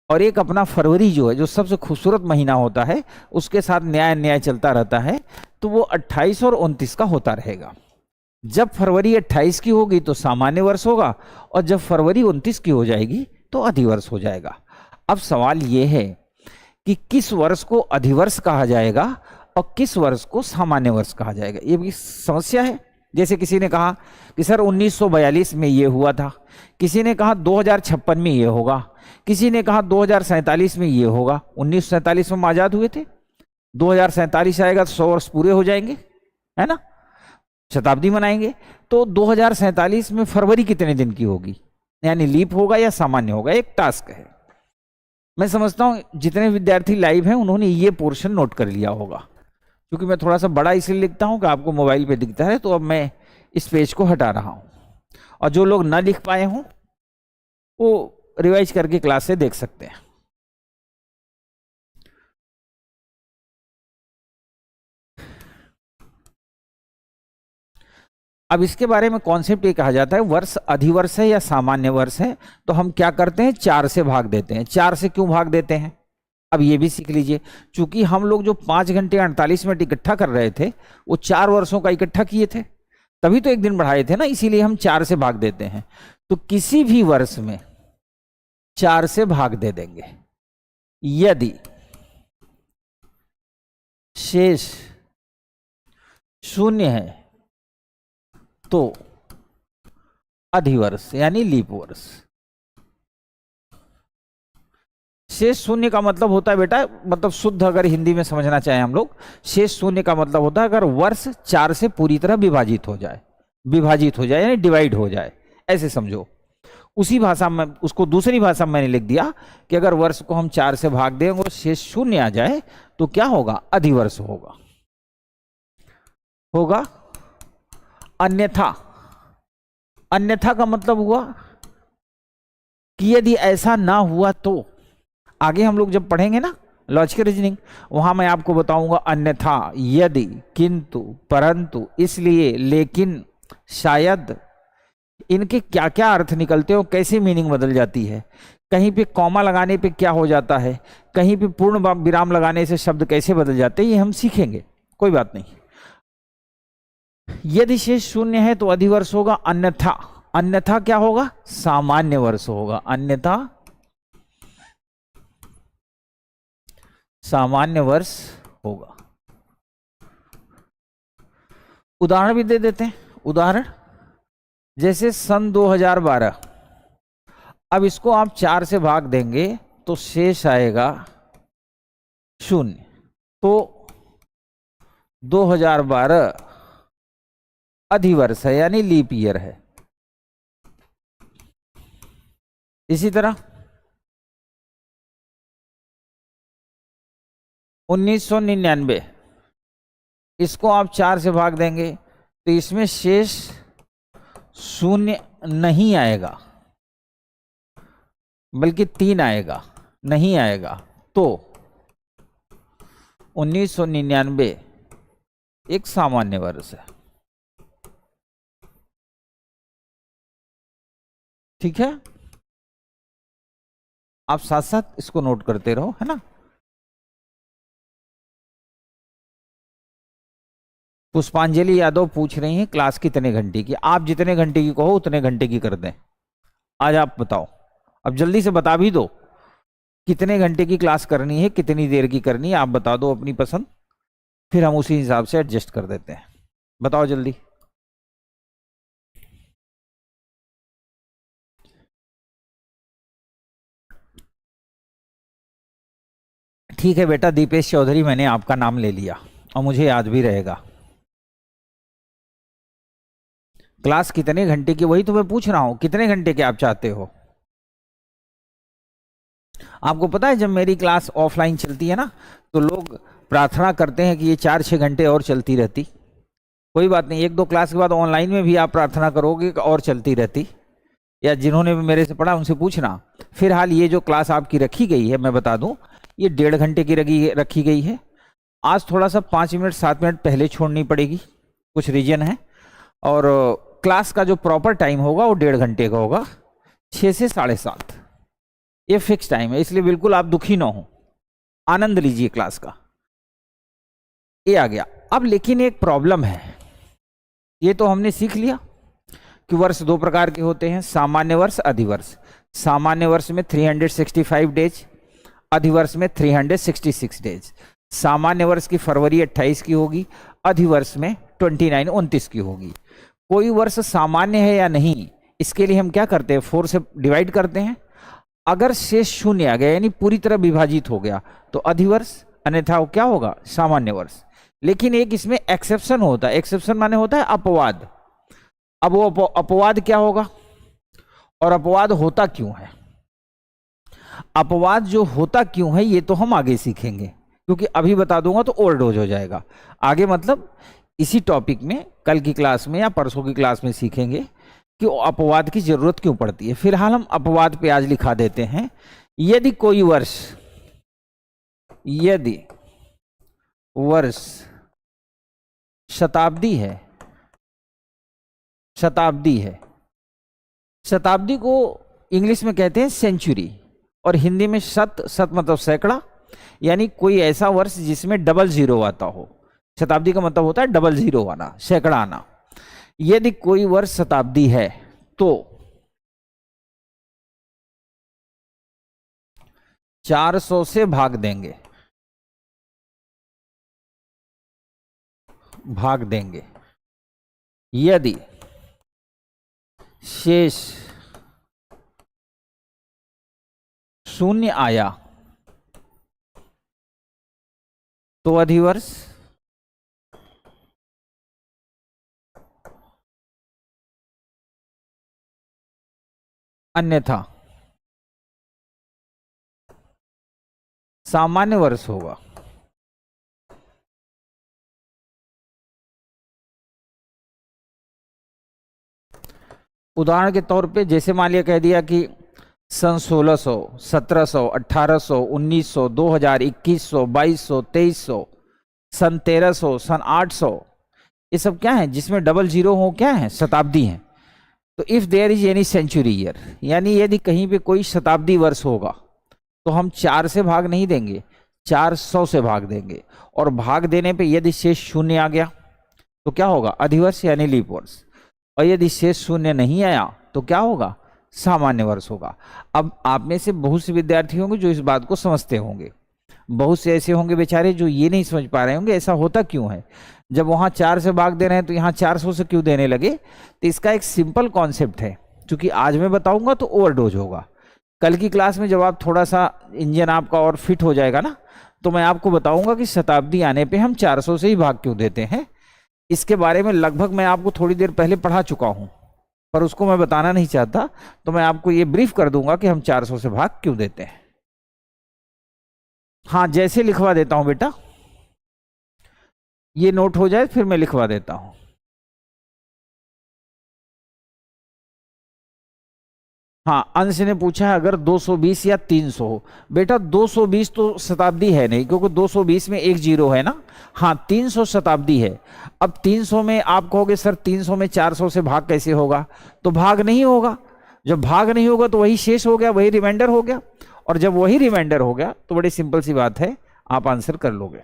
और एक अपना फरवरी जो है, जो सबसे खूबसूरत महीना होता है, उसके साथ न्याय न्याय चलता रहता है, तो वो 28 और 29 का होता रहेगा। जब फरवरी 28 की होगी तो सामान्य वर्ष होगा और जब फरवरी 29 की हो जाएगी तो अधिवर्ष हो जाएगा। अब सवाल ये है कि किस वर्ष को अधिवर्ष कहा जाएगा और किस वर्ष को सामान्य वर्ष कहा जाएगा, ये भी समस्या है। जैसे किसी ने कहा कि सर 1942 में ये हुआ था, किसी ने कहा 2056 में ये होगा, किसी ने कहा 2047 में ये होगा। 1947 में हम आजाद हुए थे, 2047 आएगा तो 100 वर्ष पूरे हो जाएंगे, है ना, शताब्दी मनाएंगे। तो 2047 में फरवरी कितने दिन की होगी, यानी लीप होगा या सामान्य होगा, एक टास्क है। मैं समझता हूं जितने विद्यार्थी लाइव हैं उन्होंने ये पोर्शन नोट कर लिया होगा, क्योंकि मैं थोड़ा सा बड़ा इसलिए लिखता हूं कि आपको मोबाइल पे दिखता है, तो अब मैं इस पेज को हटा रहा हूं। और जो लोग ना लिख पाए हों वो रिवाइज करके क्लास से देख सकते हैं। अब इसके बारे में कॉन्सेप्ट ये कहा जाता है, वर्ष अधिवर्ष है या सामान्य वर्ष है, तो हम क्या करते हैं, 4 से भाग देते हैं। 4 से क्यों भाग देते हैं अब ये भी सीख लीजिए। चूंकि हम लोग जो 5 घंटे 48 मिनट इकट्ठा कर रहे थे वो 4 वर्षों का इकट्ठा किए थे, तभी तो एक दिन बढ़ाए थे ना, इसीलिए हम 4 से भाग देते हैं। तो किसी भी वर्ष में 4 से भाग दे देंगे। यदि शेष 0 है तो अधिवर्ष यानी लीप वर्ष। शेष 0 का मतलब होता है बेटा, मतलब शुद्ध अगर हिंदी में समझना चाहें हम लोग, शेष 0 का मतलब होता है अगर वर्ष 4 से पूरी तरह विभाजित हो जाए यानी डिवाइड हो जाए, ऐसे समझो। उसी भाषा में उसको दूसरी भाषा में मैंने लिख दिया कि अगर वर्ष को हम 4 से भाग देंगे और शेष 0 आ जाए तो क्या होगा, अधिवर्ष होगा। अन्यथा का मतलब हुआ कि यदि ऐसा ना हुआ तो, आगे हम लोग जब पढ़ेंगे ना लॉजिकल रीजनिंग, वहां मैं आपको बताऊंगा अन्यथा, यदि, किंतु, परंतु, इसलिए, लेकिन, शायद, इनके क्या क्या अर्थ निकलते हो, कैसे मीनिंग बदल जाती है। कहीं पे कॉमा लगाने पे क्या हो जाता है, कहीं पे पूर्ण विराम लगाने से शब्द कैसे बदल जाते हैं, ये हम सीखेंगे, कोई बात नहीं। यदि शेष शून्य है तो अधिवर्ष होगा, अन्यथा, अन्यथा क्या होगा, सामान्य वर्ष होगा, अन्यथा सामान्य वर्ष होगा। उदाहरण भी दे देते हैं, उदाहरण जैसे सन 2012, अब इसको आप 4 से भाग देंगे तो शेष आएगा 0, तो 2012 अधिवर्ष है यानी लीप ईयर है। इसी तरह 1999, इसको आप 4 से भाग देंगे तो इसमें शेष 0 नहीं आएगा बल्कि 3 आएगा, नहीं आएगा, तो 1999 एक सामान्य वर्ष है। ठीक है, आप साथ साथ इसको नोट करते रहो, है ना। पुष्पांजलि यादव पूछ रही हैं क्लास कितने घंटे की, आप जितने घंटे की कहो उतने घंटे की कर दें। आज आप बताओ, अब जल्दी से बता भी दो कितने घंटे की क्लास करनी है, कितनी देर की करनी है, आप बता दो अपनी पसंद, फिर हम उसी हिसाब से एडजस्ट कर देते हैं। बताओ जल्दी। ठीक है बेटा दीपेश चौधरी, मैंने आपका नाम ले लिया और मुझे याद भी रहेगा। क्लास कितने घंटे की, वही तो मैं पूछ रहा हूं, कितने घंटे के आप चाहते हो। आपको पता है जब मेरी क्लास ऑफलाइन चलती है ना तो लोग प्रार्थना करते हैं कि ये 4-6 घंटे और चलती रहती। कोई बात नहीं, 1-2 क्लास के बाद ऑनलाइन में भी आप प्रार्थना करोगे और चलती रहती, या जिन्होंने भी मेरे से पढ़ा उनसे पूछना। फिलहाल ये जो क्लास आपकी रखी गई है मैं बता दूं, ये 1.5 घंटे की रखी गई है। आज थोड़ा सा 5 मिनट 7 मिनट पहले छोड़नी पड़ेगी, कुछ रीजन है, और क्लास का जो प्रॉपर टाइम होगा वो 1.5 घंटे का होगा, 6 से 7:30, ये फिक्स टाइम है, इसलिए बिल्कुल आप दुखी ना हो, आनंद लीजिए क्लास का। ये आ गया। अब लेकिन एक प्रॉब्लम है, ये तो हमने सीख लिया कि वर्ष 2 प्रकार के होते हैं, सामान्य वर्ष, अधिवर्ष। सामान्य वर्ष में 365 डेज, अधिवर्ष में 366 डेज। सामान्य वर्ष की फरवरी 28 की होगी, अधिवर्ष में 29 की होगी। कोई वर्ष सामान्य है या नहीं, इसके लिए हम क्या करते हैं, 4 से डिवाइड करते हैं। अगर शेष 0 आ गया यानी पूरी तरह विभाजित हो गया तो अधिवर्ष, अन्यथा वो क्या होगा, सामान्य वर्ष। लेकिन एक इसमें एक्सेप्शन होता है, एक्सेप्शन माने होता है अपवाद। अब वो अपवाद क्या होगा और अपवाद होता क्यों है, अपवाद जो होता क्यों है ये तो हम आगे सीखेंगे, क्योंकि अभी बता दूंगा तो ओवरडोज हो जाएगा। आगे मतलब इसी टॉपिक में कल की क्लास में या परसों की क्लास में सीखेंगे कि अपवाद की जरूरत क्यों पड़ती है। फिलहाल हम अपवाद पे आज लिखा देते हैं। यदि कोई वर्ष, यदि वर्ष शताब्दी है, शताब्दी है, शताब्दी को इंग्लिश में कहते हैं सेंचुरी, और हिंदी में शत, शत मतलब सैकड़ा, यानी कोई ऐसा वर्ष जिसमें 00 आता हो। शताब्दी का मतलब होता है 00 आना, सैकड़ा आना। यदि कोई वर्ष शताब्दी है तो 400 से भाग देंगे, भाग देंगे। यदि शेष 0 आया तो अधिवर्ष, अन्यथा सामान्य वर्ष होगा। उदाहरण के तौर पे जैसे मान लिया कह दिया कि सन 1600, 1700, 1800, 1900, 2000, 2100, 2200, 2300, सन 1300, सन 800, ये सब क्या है जिसमें 00 हो, क्या है, शताब्दी है। तो if there is any century year, यानी यदि कहीं पे कोई शताब्दी वर्ष होगा तो हम 4 से भाग नहीं देंगे, 400 से भाग देंगे। और भाग देने पे यदि शेष शून्य आ गया तो क्या होगा, अधिवर्ष यानी लीप वर्ष। और यदि शेष शून्य नहीं आया तो क्या होगा, सामान्य वर्ष होगा। अब आप में से बहुत से विद्यार्थी होंगे जो इस बात को समझते होंगे, बहुत से ऐसे होंगे बेचारे जो ये नहीं समझ पा रहे होंगे ऐसा होता क्यों है, जब वहां 4 से भाग दे रहे हैं तो यहाँ 400 से क्यों देने लगे। तो इसका एक सिंपल कॉन्सेप्ट है, क्योंकि आज मैं बताऊंगा तो ओवरडोज होगा। कल की क्लास में जब आप थोड़ा सा इंजन आपका और फिट हो जाएगा ना, तो मैं आपको बताऊंगा कि शताब्दी आने पे हम 400 से ही भाग क्यों देते हैं। इसके बारे में लगभग मैं आपको थोड़ी देर पहले पढ़ा चुका हूं, पर उसको मैं बताना नहीं चाहता, तो मैं आपको ये ब्रीफ कर दूंगा कि हम 400 से भाग क्यों देते हैं। हाँ, जैसे लिखवा देता हूं बेटा, ये नोट हो जाए फिर मैं लिखवा देता हूं। हाँ, अंश ने पूछा अगर 220 या 300 हो। बेटा 220 तो शताब्दी है नहीं, क्योंकि 220 में एक जीरो है ना। हाँ, 300 शताब्दी है। अब 300 में आप कहोगे सर 300 में 400 से भाग कैसे होगा, तो भाग नहीं होगा। जब भाग नहीं होगा तो वही शेष हो गया, वही रिमाइंडर हो गया। और जब वही रिमाइंडर हो गया तो बड़ी सिंपल सी बात है, आप आंसर कर लोगे।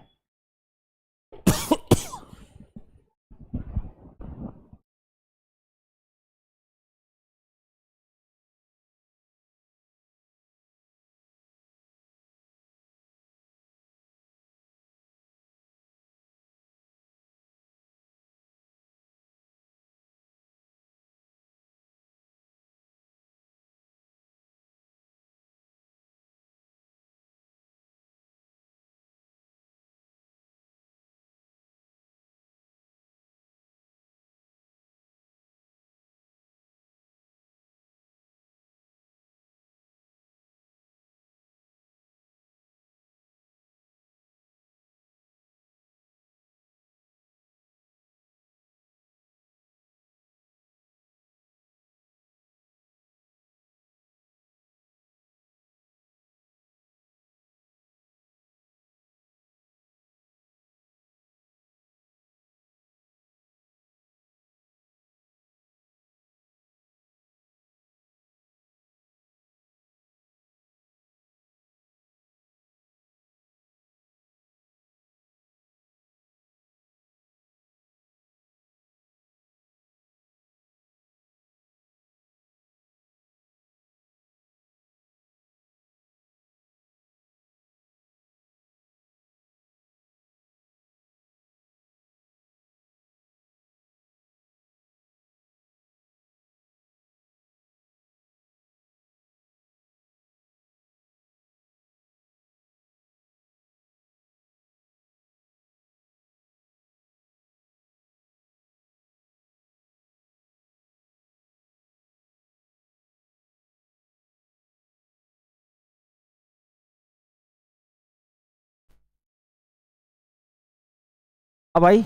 अब आई,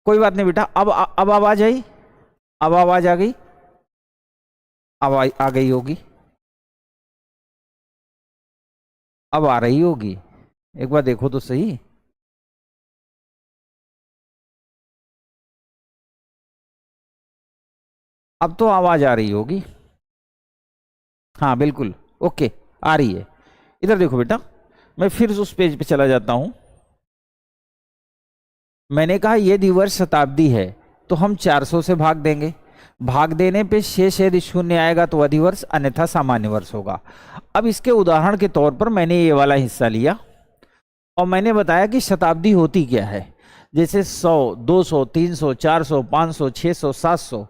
कोई बात नहीं बेटा। अब आवाज आई, अब आवाज आ गई, अब आ गई होगी, अब आ रही होगी। एक बार देखो तो सही। अब तो आवाज आ रही होगी। हाँ बिल्कुल, ओके, आ रही है। इधर देखो बेटा, मैं फिर उस पेज पे चला जाता हूं। मैंने कहा यदि वर्ष शताब्दी है तो हम 400 से भाग देंगे। भाग देने पे शेष यदि शून्य आएगा तो अधिवर्ष, अन्यथा सामान्य वर्ष होगा। अब इसके उदाहरण के तौर पर मैंने ये वाला हिस्सा लिया और मैंने बताया कि शताब्दी होती क्या है। जैसे 100, 200, 300, 400, 500, 600, 700।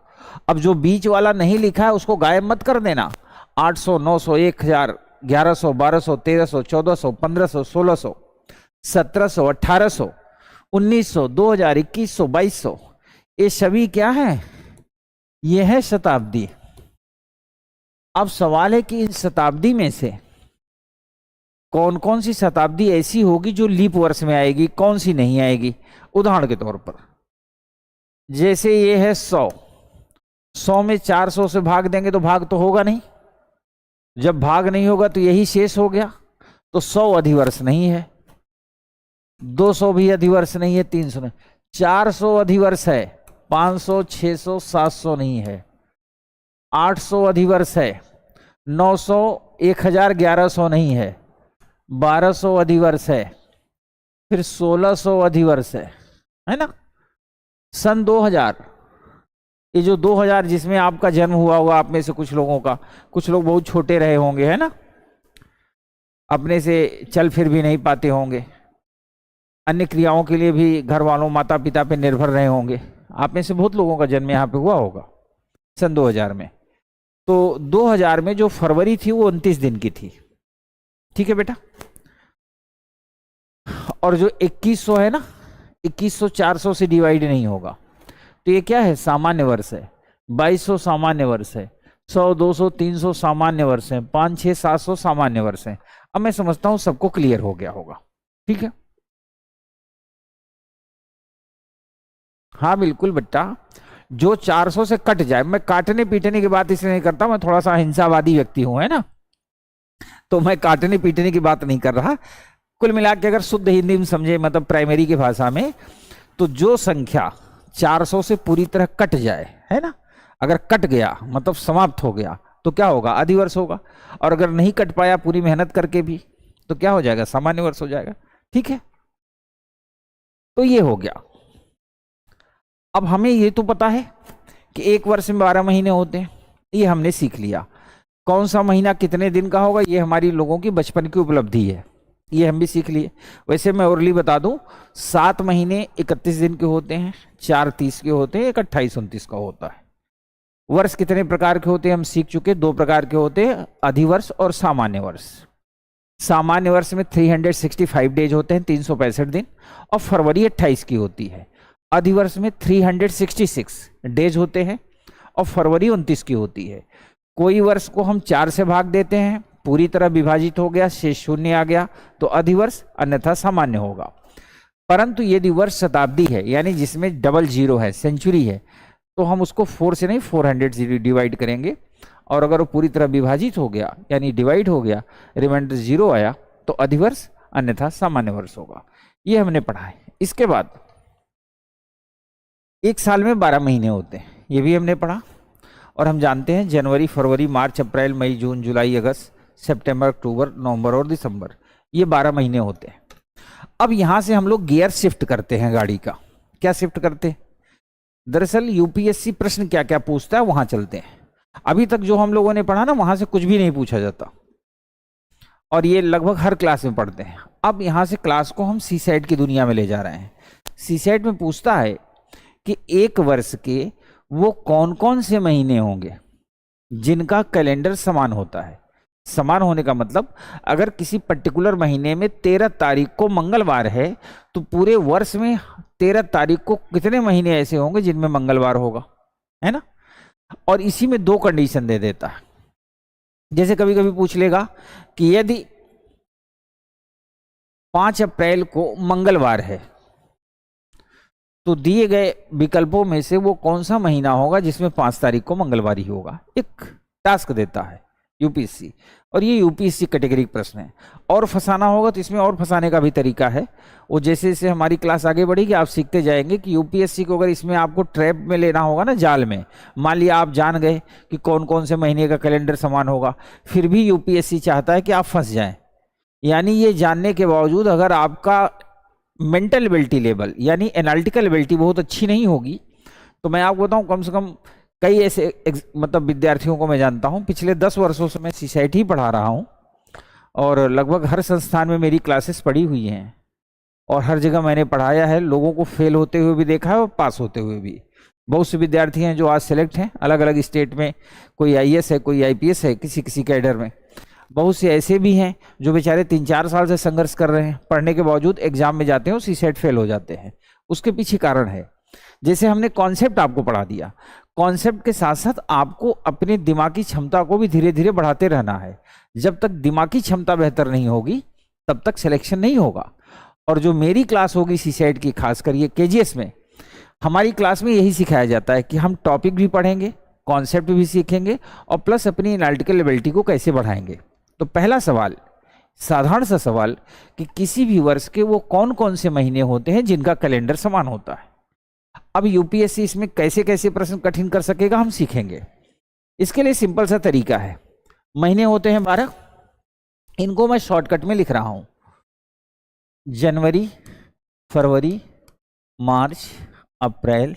अब जो बीच वाला नहीं लिखा है उसको गायब मत कर देना। 800, 900, 1000, 1100, 1200, 1300, 1400, 1500, 1600, 1700, 1800, 1900, 2000, 2100, 2200, ये सभी क्या है, ये है शताब्दी। अब सवाल है कि इन शताब्दी में से कौन कौन सी शताब्दी ऐसी होगी जो लीप वर्ष में आएगी, कौन सी नहीं आएगी। उदाहरण के तौर पर जैसे ये है 100, 100 में 400 से भाग देंगे तो भाग तो होगा नहीं। जब भाग नहीं होगा तो यही शेष हो गया, तो 100 अधिवर्ष नहीं है, 200 भी अधिवर्ष नहीं है, 300 नहीं, 400 अधिवर्ष है, 500, 600, 700 नहीं है। 800 अधिवर्ष है, 900, 1000, 1100 नहीं है, 1200 अधिवर्ष है, फिर 1600 अधिवर्ष है ना। सन 2000, ये जो 2000 जिसमें आपका जन्म हुआ होगा, आप में से कुछ लोगों का, कुछ लोग बहुत छोटे रहे होंगे, है ना, अपने से चल फिर भी नहीं पाते होंगे, अन्य क्रियाओं के लिए भी घर वालों माता पिता पे निर्भर रहे होंगे। आप में से बहुत लोगों का जन्म यहाँ पे हुआ होगा सन 2000 में। तो 2000 में जो फरवरी थी वो 29 दिन की थी, ठीक है बेटा। और जो 2100 है ना, 2100 400 से डिवाइड नहीं होगा, तो ये क्या है, सामान्य वर्ष है। 2200 सामान्य वर्ष है, 100, 200, 300 सामान्य वर्ष है, 5, 6, 700 सामान्य वर्ष है। अब मैं समझता हूं सबको क्लियर हो गया होगा, ठीक है। हाँ बिल्कुल बेटा, जो 400 से कट जाए, मैं काटने पीटने की बात इसलिए नहीं करता, मैं थोड़ा सा अहिंसावादी व्यक्ति हूं, है ना, तो मैं काटने पीटने की बात नहीं कर रहा। कुल मिला के अगर शुद्ध हिंदी में समझे, मतलब प्राइमरी की भाषा में, तो जो संख्या 400 से पूरी तरह कट जाए, है ना, अगर कट गया मतलब समाप्त हो गया, तो क्या होगा, अधिवर्ष होगा। और अगर नहीं कट पाया पूरी मेहनत करके भी, तो क्या हो जाएगा, सामान्य वर्ष हो जाएगा, ठीक है। तो ये हो गया। अब हमें ये तो पता है कि एक वर्ष में 12 महीने होते हैं, ये हमने सीख लिया। कौन सा महीना कितने दिन का होगा, ये हमारी लोगों की बचपन की उपलब्धि है, ये हम भी सीख लिए। वैसे मैं ओरली बता दूं, 7 महीने 31 दिन के होते हैं, 4 30 के होते हैं, 1 28 29 का होता है। वर्ष कितने प्रकार के होते हैं हम सीख चुके, 2 प्रकार के होते हैं, अधिवर्ष और सामान्य वर्ष। सामान्य वर्ष में 365 डेज होते हैं, 365 दिन, और फरवरी 28 की होती है। अधिवर्ष में 366 डेज होते हैं और फरवरी 29 की होती है। कोई वर्ष को हम 4 से भाग देते हैं, पूरी तरह विभाजित हो गया, शेष शून्य आ गया, तो अधिवर्ष, अन्यथा सामान्य होगा। परंतु यदि वर्ष शताब्दी है, यानी जिसमें डबल जीरो है, सेंचुरी है, तो हम उसको 4 से नहीं 400 से डिवाइड करेंगे। और अगर वो पूरी तरह विभाजित हो गया, यानी डिवाइड हो गया, रिमाइंडर 0 आया, तो अधिवर्ष, अन्यथा सामान्य वर्ष होगा। ये हमने पढ़ा है। इसके बाद एक साल में 12 महीने होते हैं, ये भी हमने पढ़ा। और हम जानते हैं जनवरी, फरवरी, मार्च, अप्रैल, मई, जून, जुलाई, अगस्त, सितंबर, अक्टूबर, नवंबर और दिसंबर, ये 12 महीने होते हैं। अब यहां से हम लोग गियर शिफ्ट करते हैं गाड़ी का। क्या शिफ्ट करते हैं, दरअसल यूपीएससी प्रश्न क्या क्या पूछता है वहां चलते हैं। अभी तक जो हम लोगों ने पढ़ा ना, वहां से कुछ भी नहीं पूछा जाता, और ये लगभग हर क्लास में पढ़ते हैं। अब यहां से क्लास को हम सी सेट की दुनिया में ले जा रहे हैं। सी सेट में पूछता है कि एक वर्ष के वो कौन कौन से महीने होंगे जिनका कैलेंडर समान होता है। समान होने का मतलब, अगर किसी पर्टिकुलर महीने में 13 तारीख को मंगलवार है, तो पूरे वर्ष में 13 तारीख को कितने महीने ऐसे होंगे जिनमें मंगलवार होगा, है ना। और इसी में 2 कंडीशन दे देता है। जैसे कभी कभी पूछ लेगा कि यदि 5 अप्रैल को मंगलवार है, तो दिए गए विकल्पों में से वो कौन सा महीना होगा जिसमें 5 तारीख को मंगलवार ही होगा। एक टास्क देता है यूपीएससी, और ये यूपीएससी कैटेगरी प्रश्न है। और फंसाना होगा तो इसमें और फंसाने का भी तरीका है। वो जैसे जैसे हमारी क्लास आगे बढ़ेगी आप सीखते जाएंगे कि यूपीएससी को अगर इसमें आपको ट्रैप में लेना होगा ना, जाल में, मान लिया आप जान गए कि कौन कौन से महीने का कैलेंडर समान होगा, फिर भी यूपीएससी चाहता है कि आप फंस जाएं। यानी ये जानने के बावजूद अगर आपका मेंटल एबिलिटी लेवल यानी एनालिटिकल एबिलिटी बहुत अच्छी नहीं होगी, तो मैं आपको बताऊं, कम से कम कई ऐसे मतलब विद्यार्थियों को मैं जानता हूं, पिछले 10 वर्षों से मैं सीसाइट ही पढ़ा रहा हूं, और लगभग हर संस्थान में मेरी क्लासेस पढ़ी हुई हैं, और हर जगह मैंने पढ़ाया है। लोगों को फेल होते हुए भी देखा है और पास होते हुए भी। बहुत से विद्यार्थी हैं जो आज सेलेक्ट हैं अलग अलग स्टेट में, कोई आईएएस है, कोई आईपीएस है, किसी किसी कैडर में। बहुत से ऐसे भी हैं जो बेचारे 3-4 साल से संघर्ष कर रहे हैं, पढ़ने के बावजूद एग्जाम में जाते हैं, सीसेट फेल हो जाते हैं। उसके पीछे कारण है, जैसे हमने कॉन्सेप्ट आपको पढ़ा दिया, कॉन्सेप्ट के साथ साथ आपको अपनी दिमागी क्षमता को भी धीरे धीरे बढ़ाते रहना है। जब तक दिमागी क्षमता बेहतर नहीं होगी तब तक सिलेक्शन नहीं होगा। और जो मेरी क्लास होगी सीसेट की, खासकर ये केजीएस में, हमारी क्लास में यही सिखाया जाता है कि हम टॉपिक भी पढ़ेंगे, कॉन्सेप्ट भी सीखेंगे, और प्लस अपनी एनालिटिकल एबिलिटी को कैसे बढ़ाएंगे। तो पहला सवाल, साधारण सा सवाल, कि किसी भी वर्ष के वो कौन कौन से महीने होते हैं जिनका कैलेंडर समान होता है। अब यूपीएससी इसमें कैसे कैसे प्रश्न कठिन कर सकेगा हम सीखेंगे। इसके लिए सिंपल सा तरीका है, महीने होते हैं 12, इनको मैं शॉर्टकट में लिख रहा हूं, जनवरी, फरवरी, मार्च, अप्रैल,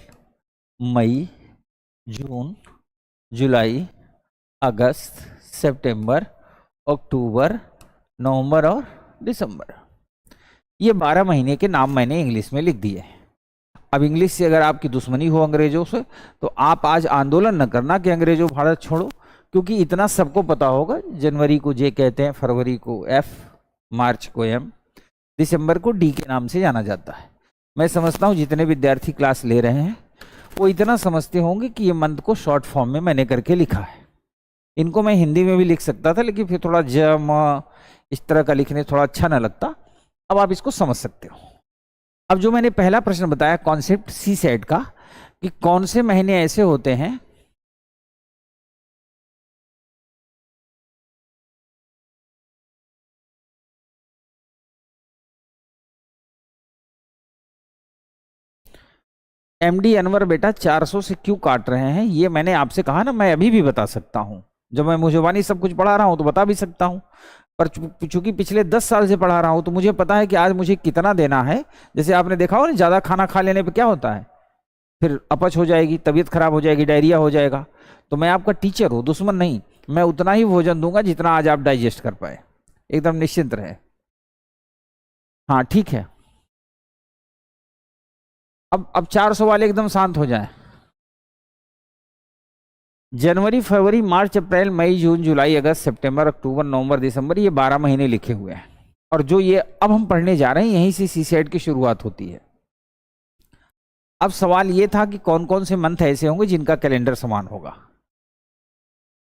मई, जून, जुलाई, अगस्त, सितंबर, अक्टूबर, नवंबर और दिसंबर। ये 12 महीने के नाम मैंने इंग्लिश में लिख दिए। अब इंग्लिश से अगर आपकी दुश्मनी हो अंग्रेजों से, तो आप आज आंदोलन न करना कि अंग्रेजों भारत छोड़ो, क्योंकि इतना सबको पता होगा, जनवरी को जे कहते हैं, फरवरी को एफ, मार्च को एम, दिसंबर को डी के नाम से जाना जाता है। मैं समझता हूँ जितने विद्यार्थी क्लास ले रहे हैं वो इतना समझते होंगे कि ये मंथ को शॉर्ट फॉर्म में मैंने करके लिखा है। इनको मैं हिंदी में भी लिख सकता था, लेकिन फिर थोड़ा ज इस तरह का लिखने थोड़ा अच्छा ना लगता। अब आप इसको समझ सकते हो। अब जो मैंने पहला प्रश्न बताया कॉन्सेप्ट सी सेट का, कि कौन से महीने ऐसे होते हैं एमडी अनवर बेटा 400 से क्यों काट रहे हैं, ये मैंने आपसे कहा ना, मैं अभी भी बता सकता हूं। जब मैं मुझवानी सब कुछ पढ़ा रहा हूं तो बता भी सकता हूं, पर चूंकि पिछले 10 साल से पढ़ा रहा हूं तो मुझे पता है कि आज मुझे कितना देना है। जैसे आपने देखा हो ना, ज्यादा खाना खा लेने पे क्या होता है, फिर अपच हो जाएगी, तबीयत खराब हो जाएगी, डायरिया हो जाएगा। तो मैं आपका टीचर हूं, दुश्मन नहीं। मैं उतना ही भोजन दूंगा जितना आज आप डाइजेस्ट कर पाए, एकदम निश्चिंत रहे। हाँ ठीक है। अब 400 वाले एकदम शांत हो जाएं। जनवरी, फरवरी, मार्च, अप्रैल, मई, जून, जुलाई, अगस्त, सितंबर, अक्टूबर, नवंबर, दिसंबर, ये 12 महीने लिखे हुए हैं। और जो ये अब हम पढ़ने जा रहे हैं, यहीं से सी सेट की शुरुआत होती है। अब सवाल ये था कि कौन कौन से मंथ ऐसे होंगे जिनका कैलेंडर समान होगा।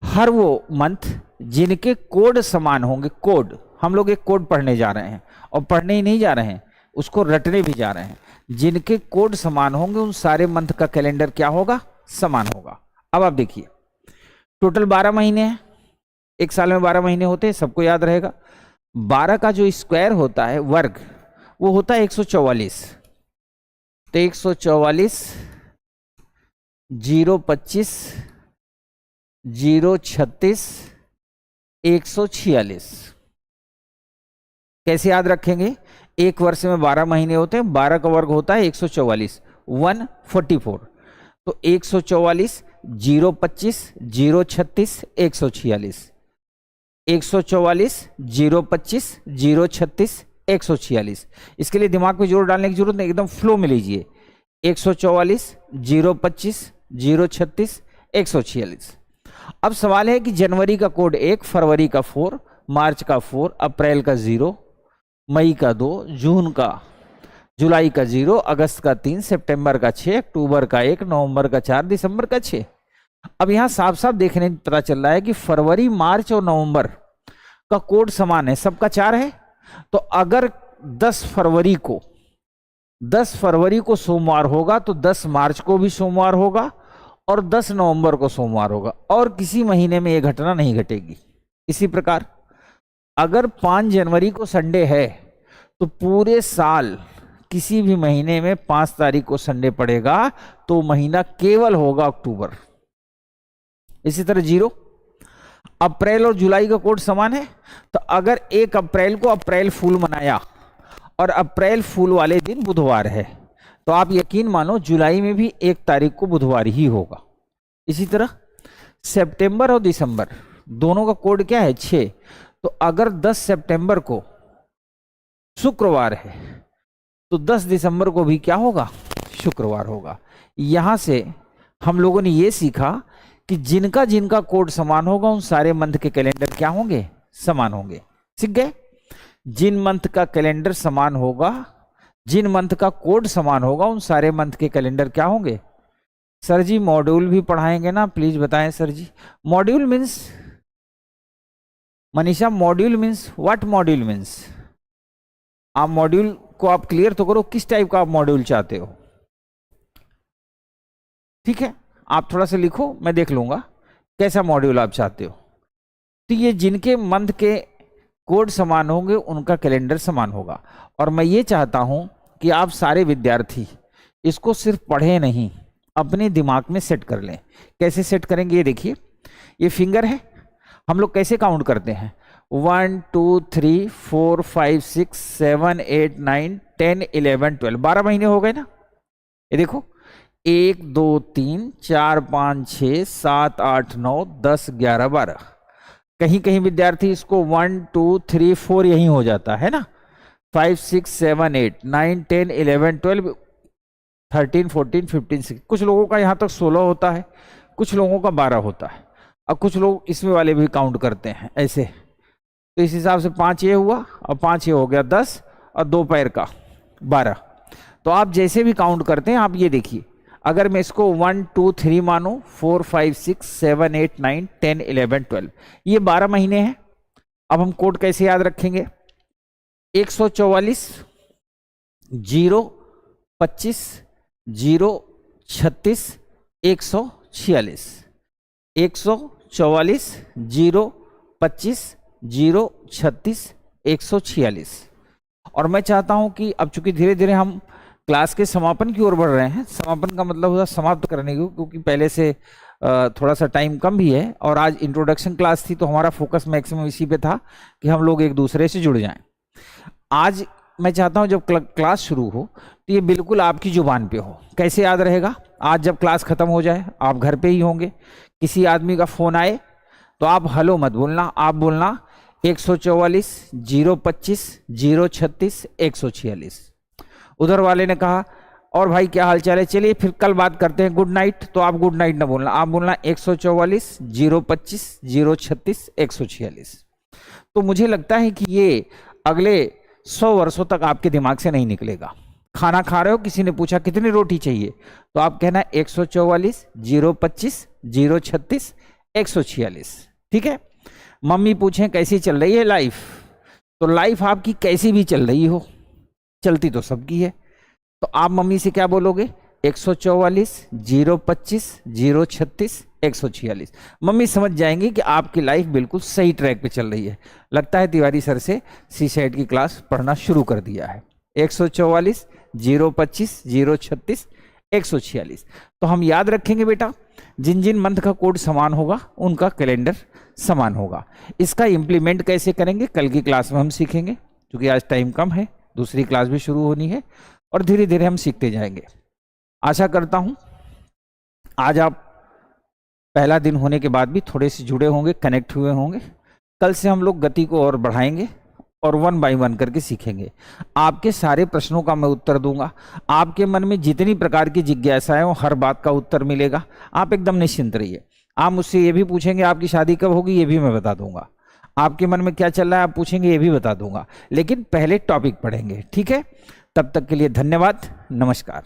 हर वो मंथ जिनके कोड समान होंगे, कोड, हम लोग एक कोड पढ़ने जा रहे हैं, और पढ़ने ही नहीं जा रहे हैं, उसको रटने भी जा रहे हैं। जिनके कोड समान होंगे उन सारे मंथ का कैलेंडर क्या होगा, समान होगा। अब आप देखिए, टोटल 12 महीने हैं, एक साल में 12 महीने होते हैं, सबको याद रहेगा। 12 का जो स्क्वायर होता है, वर्ग, वो होता है 144। तो 144, 025, 036, 146। कैसे याद रखेंगे, एक वर्ष में 12 महीने होते हैं, 12 का वर्ग होता है 144, 144। तो 144, 025, 036, 146, 144, 025, 036, 146। इसके लिए दिमाग में जोर डालने की जरूरत नहीं, एकदम फ्लो में लीजिए। 144, 025, 036, 146। अब सवाल है कि जनवरी का कोड 1, फरवरी का 4, मार्च का 4, अप्रैल का 0, मई का 2, जून का, जुलाई का 0, अगस्त का 3, सितंबर का 6, अक्टूबर का 1, नवंबर का 4, दिसंबर का 6। अब यहां साफ साफ देखने पता चल रहा है कि फरवरी, मार्च और नवंबर का कोड समान है, सबका 4 है। तो अगर 10 फरवरी को सोमवार होगा तो 10 मार्च को भी सोमवार होगा और 10 नवंबर को सोमवार होगा, और किसी महीने में यह घटना नहीं घटेगी। इसी प्रकार अगर 5 जनवरी को संडे है तो पूरे साल किसी भी महीने में 5 तारीख को संडे पड़ेगा, तो महीना केवल होगा अक्टूबर। इसी तरह 0, अप्रैल और जुलाई का कोड समान है, तो अगर 1 अप्रैल को अप्रैल फूल मनाया और अप्रैल फूल वाले दिन बुधवार है, तो आप यकीन मानो जुलाई में भी 1 तारीख को बुधवार ही होगा। इसी तरह सितंबर और दिसंबर दोनों का कोड क्या है, 6। तो अगर 10 सितंबर को शुक्रवार है तो 10 दिसंबर को भी क्या होगा, शुक्रवार होगा। यहां से हम लोगों ने यह सीखा कि जिनका जिनका कोड समान होगा उन सारे मंथ के कैलेंडर क्या होंगे, समान होंगे। सीख गए, जिन मंथ का कैलेंडर समान होगा, जिन मंथ का कोड समान होगा, उन सारे मंथ के कैलेंडर क्या होंगे। सर जी मॉड्यूल भी पढ़ाएंगे ना, प्लीज बताएं sir ji. Module means, Manisha module means what, module means आप मॉड्यूल को आप क्लियर तो करो, किस टाइप का आप मॉड्यूल चाहते हो। ठीक है, आप थोड़ा सा लिखो, मैं देख लूंगा कैसा मॉड्यूल आप चाहते हो। तो ये जिनके मंथ के कोड समान होंगे उनका कैलेंडर समान होगा। और मैं ये चाहता हूं कि आप सारे विद्यार्थी इसको सिर्फ पढ़े नहीं, अपने दिमाग में सेट कर लें। कैसे सेट करेंगे ये देखिए। ये फिंगर है। हम लोग कैसे काउंट करते हैं? 1 2 3 4 5 6 7 8 9 10 11 12, 12 महीने हो गए ना। ये देखो 1 2 3 4 5 6 7 8 9 10 11 12। कहीं कहीं विद्यार्थी इसको 1 2 3 4 यही हो जाता है ना। 5 6 7 8 9 10 11 12 13 14 15 16। कुछ लोगों का यहाँ तक 16 होता है, कुछ लोगों का 12 होता है, और कुछ लोग इसमें वाले भी काउंट करते हैं ऐसे। तो इस हिसाब से 5 ये हुआ और 5 ये हो गया 10, और 2 पैर का 12। तो आप जैसे भी काउंट करते हैं, आप ये देखिए, अगर मैं इसको 1 2 3 मानूं, 4 5 6 7 8 9 10 11 12, ये 12 महीने हैं। अब हम कोड कैसे याद रखेंगे? 144 0 25 0 36 146। 144 0 25 0 36 146। और मैं चाहता हूं कि अब चूंकि धीरे धीरे हम क्लास के समापन की ओर बढ़ रहे हैं, समापन का मतलब होता समाप्त करने की, क्योंकि पहले से थोड़ा सा टाइम कम भी है, और आज इंट्रोडक्शन क्लास थी तो हमारा फोकस मैक्सिमम इसी पे था कि हम लोग एक दूसरे से जुड़ जाएं। आज मैं चाहता हूं जब क्लास शुरू हो तो ये बिल्कुल आपकी जुबान पे हो। कैसे याद रहेगा? आज जब क्लास खत्म हो जाए, आप घर पे ही होंगे, किसी आदमी का फोन आए तो आप हेलो मत बोलना, आप बोलना 144 0 25 0 36 146। उधर वाले ने कहा और भाई क्या हाल चाल है, चलिए फिर कल बात करते हैं, गुड नाइट, तो आप गुड नाइट ना बोलना, आप बोलना 144 0 25 0 36 146। तो मुझे लगता है कि ये अगले 100 वर्षों तक आपके दिमाग से नहीं निकलेगा। खाना खा रहे हो, किसी ने पूछा कितनी रोटी चाहिए, तो आप कहना 144 0 25 0 36 146। ठीक है। मम्मी पूछें कैसी चल रही है लाइफ, तो लाइफ आपकी कैसी भी चल रही हो, चलती तो सबकी है, तो आप मम्मी से क्या बोलोगे? 144 0 25 0 36 146। मम्मी समझ जाएंगी कि आपकी लाइफ बिल्कुल सही ट्रैक पे चल रही है। लगता है तिवारी सर से सीसेट की क्लास पढ़ना शुरू कर दिया है। 144 0 25 0 36 146। तो हम याद रखेंगे बेटा, जिन जिन मंथ का कोड समान होगा उनका कैलेंडर समान होगा। इसका इंप्लीमेंट कैसे करेंगे कल की क्लास में हम सीखेंगे, क्योंकि आज टाइम कम है, दूसरी क्लास भी शुरू होनी है, और धीरे धीरे हम सीखते जाएंगे। आशा करता हूं आज आप पहला दिन होने के बाद भी थोड़े से जुड़े होंगे, कनेक्ट हुए होंगे। कल से हम लोग गति को और बढ़ाएंगे और 1 बाय 1 करके सीखेंगे। आपके सारे प्रश्नों का मैं उत्तर दूंगा। आपके मन में जितनी प्रकार की जिज्ञासाएं हो, हर बात का उत्तर मिलेगा। आप एकदम निश्चिंत रहिए। आप मुझसे ये भी पूछेंगे आपकी शादी कब होगी, ये भी मैं बता दूंगा। आपके मन में क्या चल रहा है आप पूछेंगे, ये भी बता दूंगा। लेकिन पहले टॉपिक पढ़ेंगे, ठीक है? तब तक के लिए धन्यवाद, नमस्कार।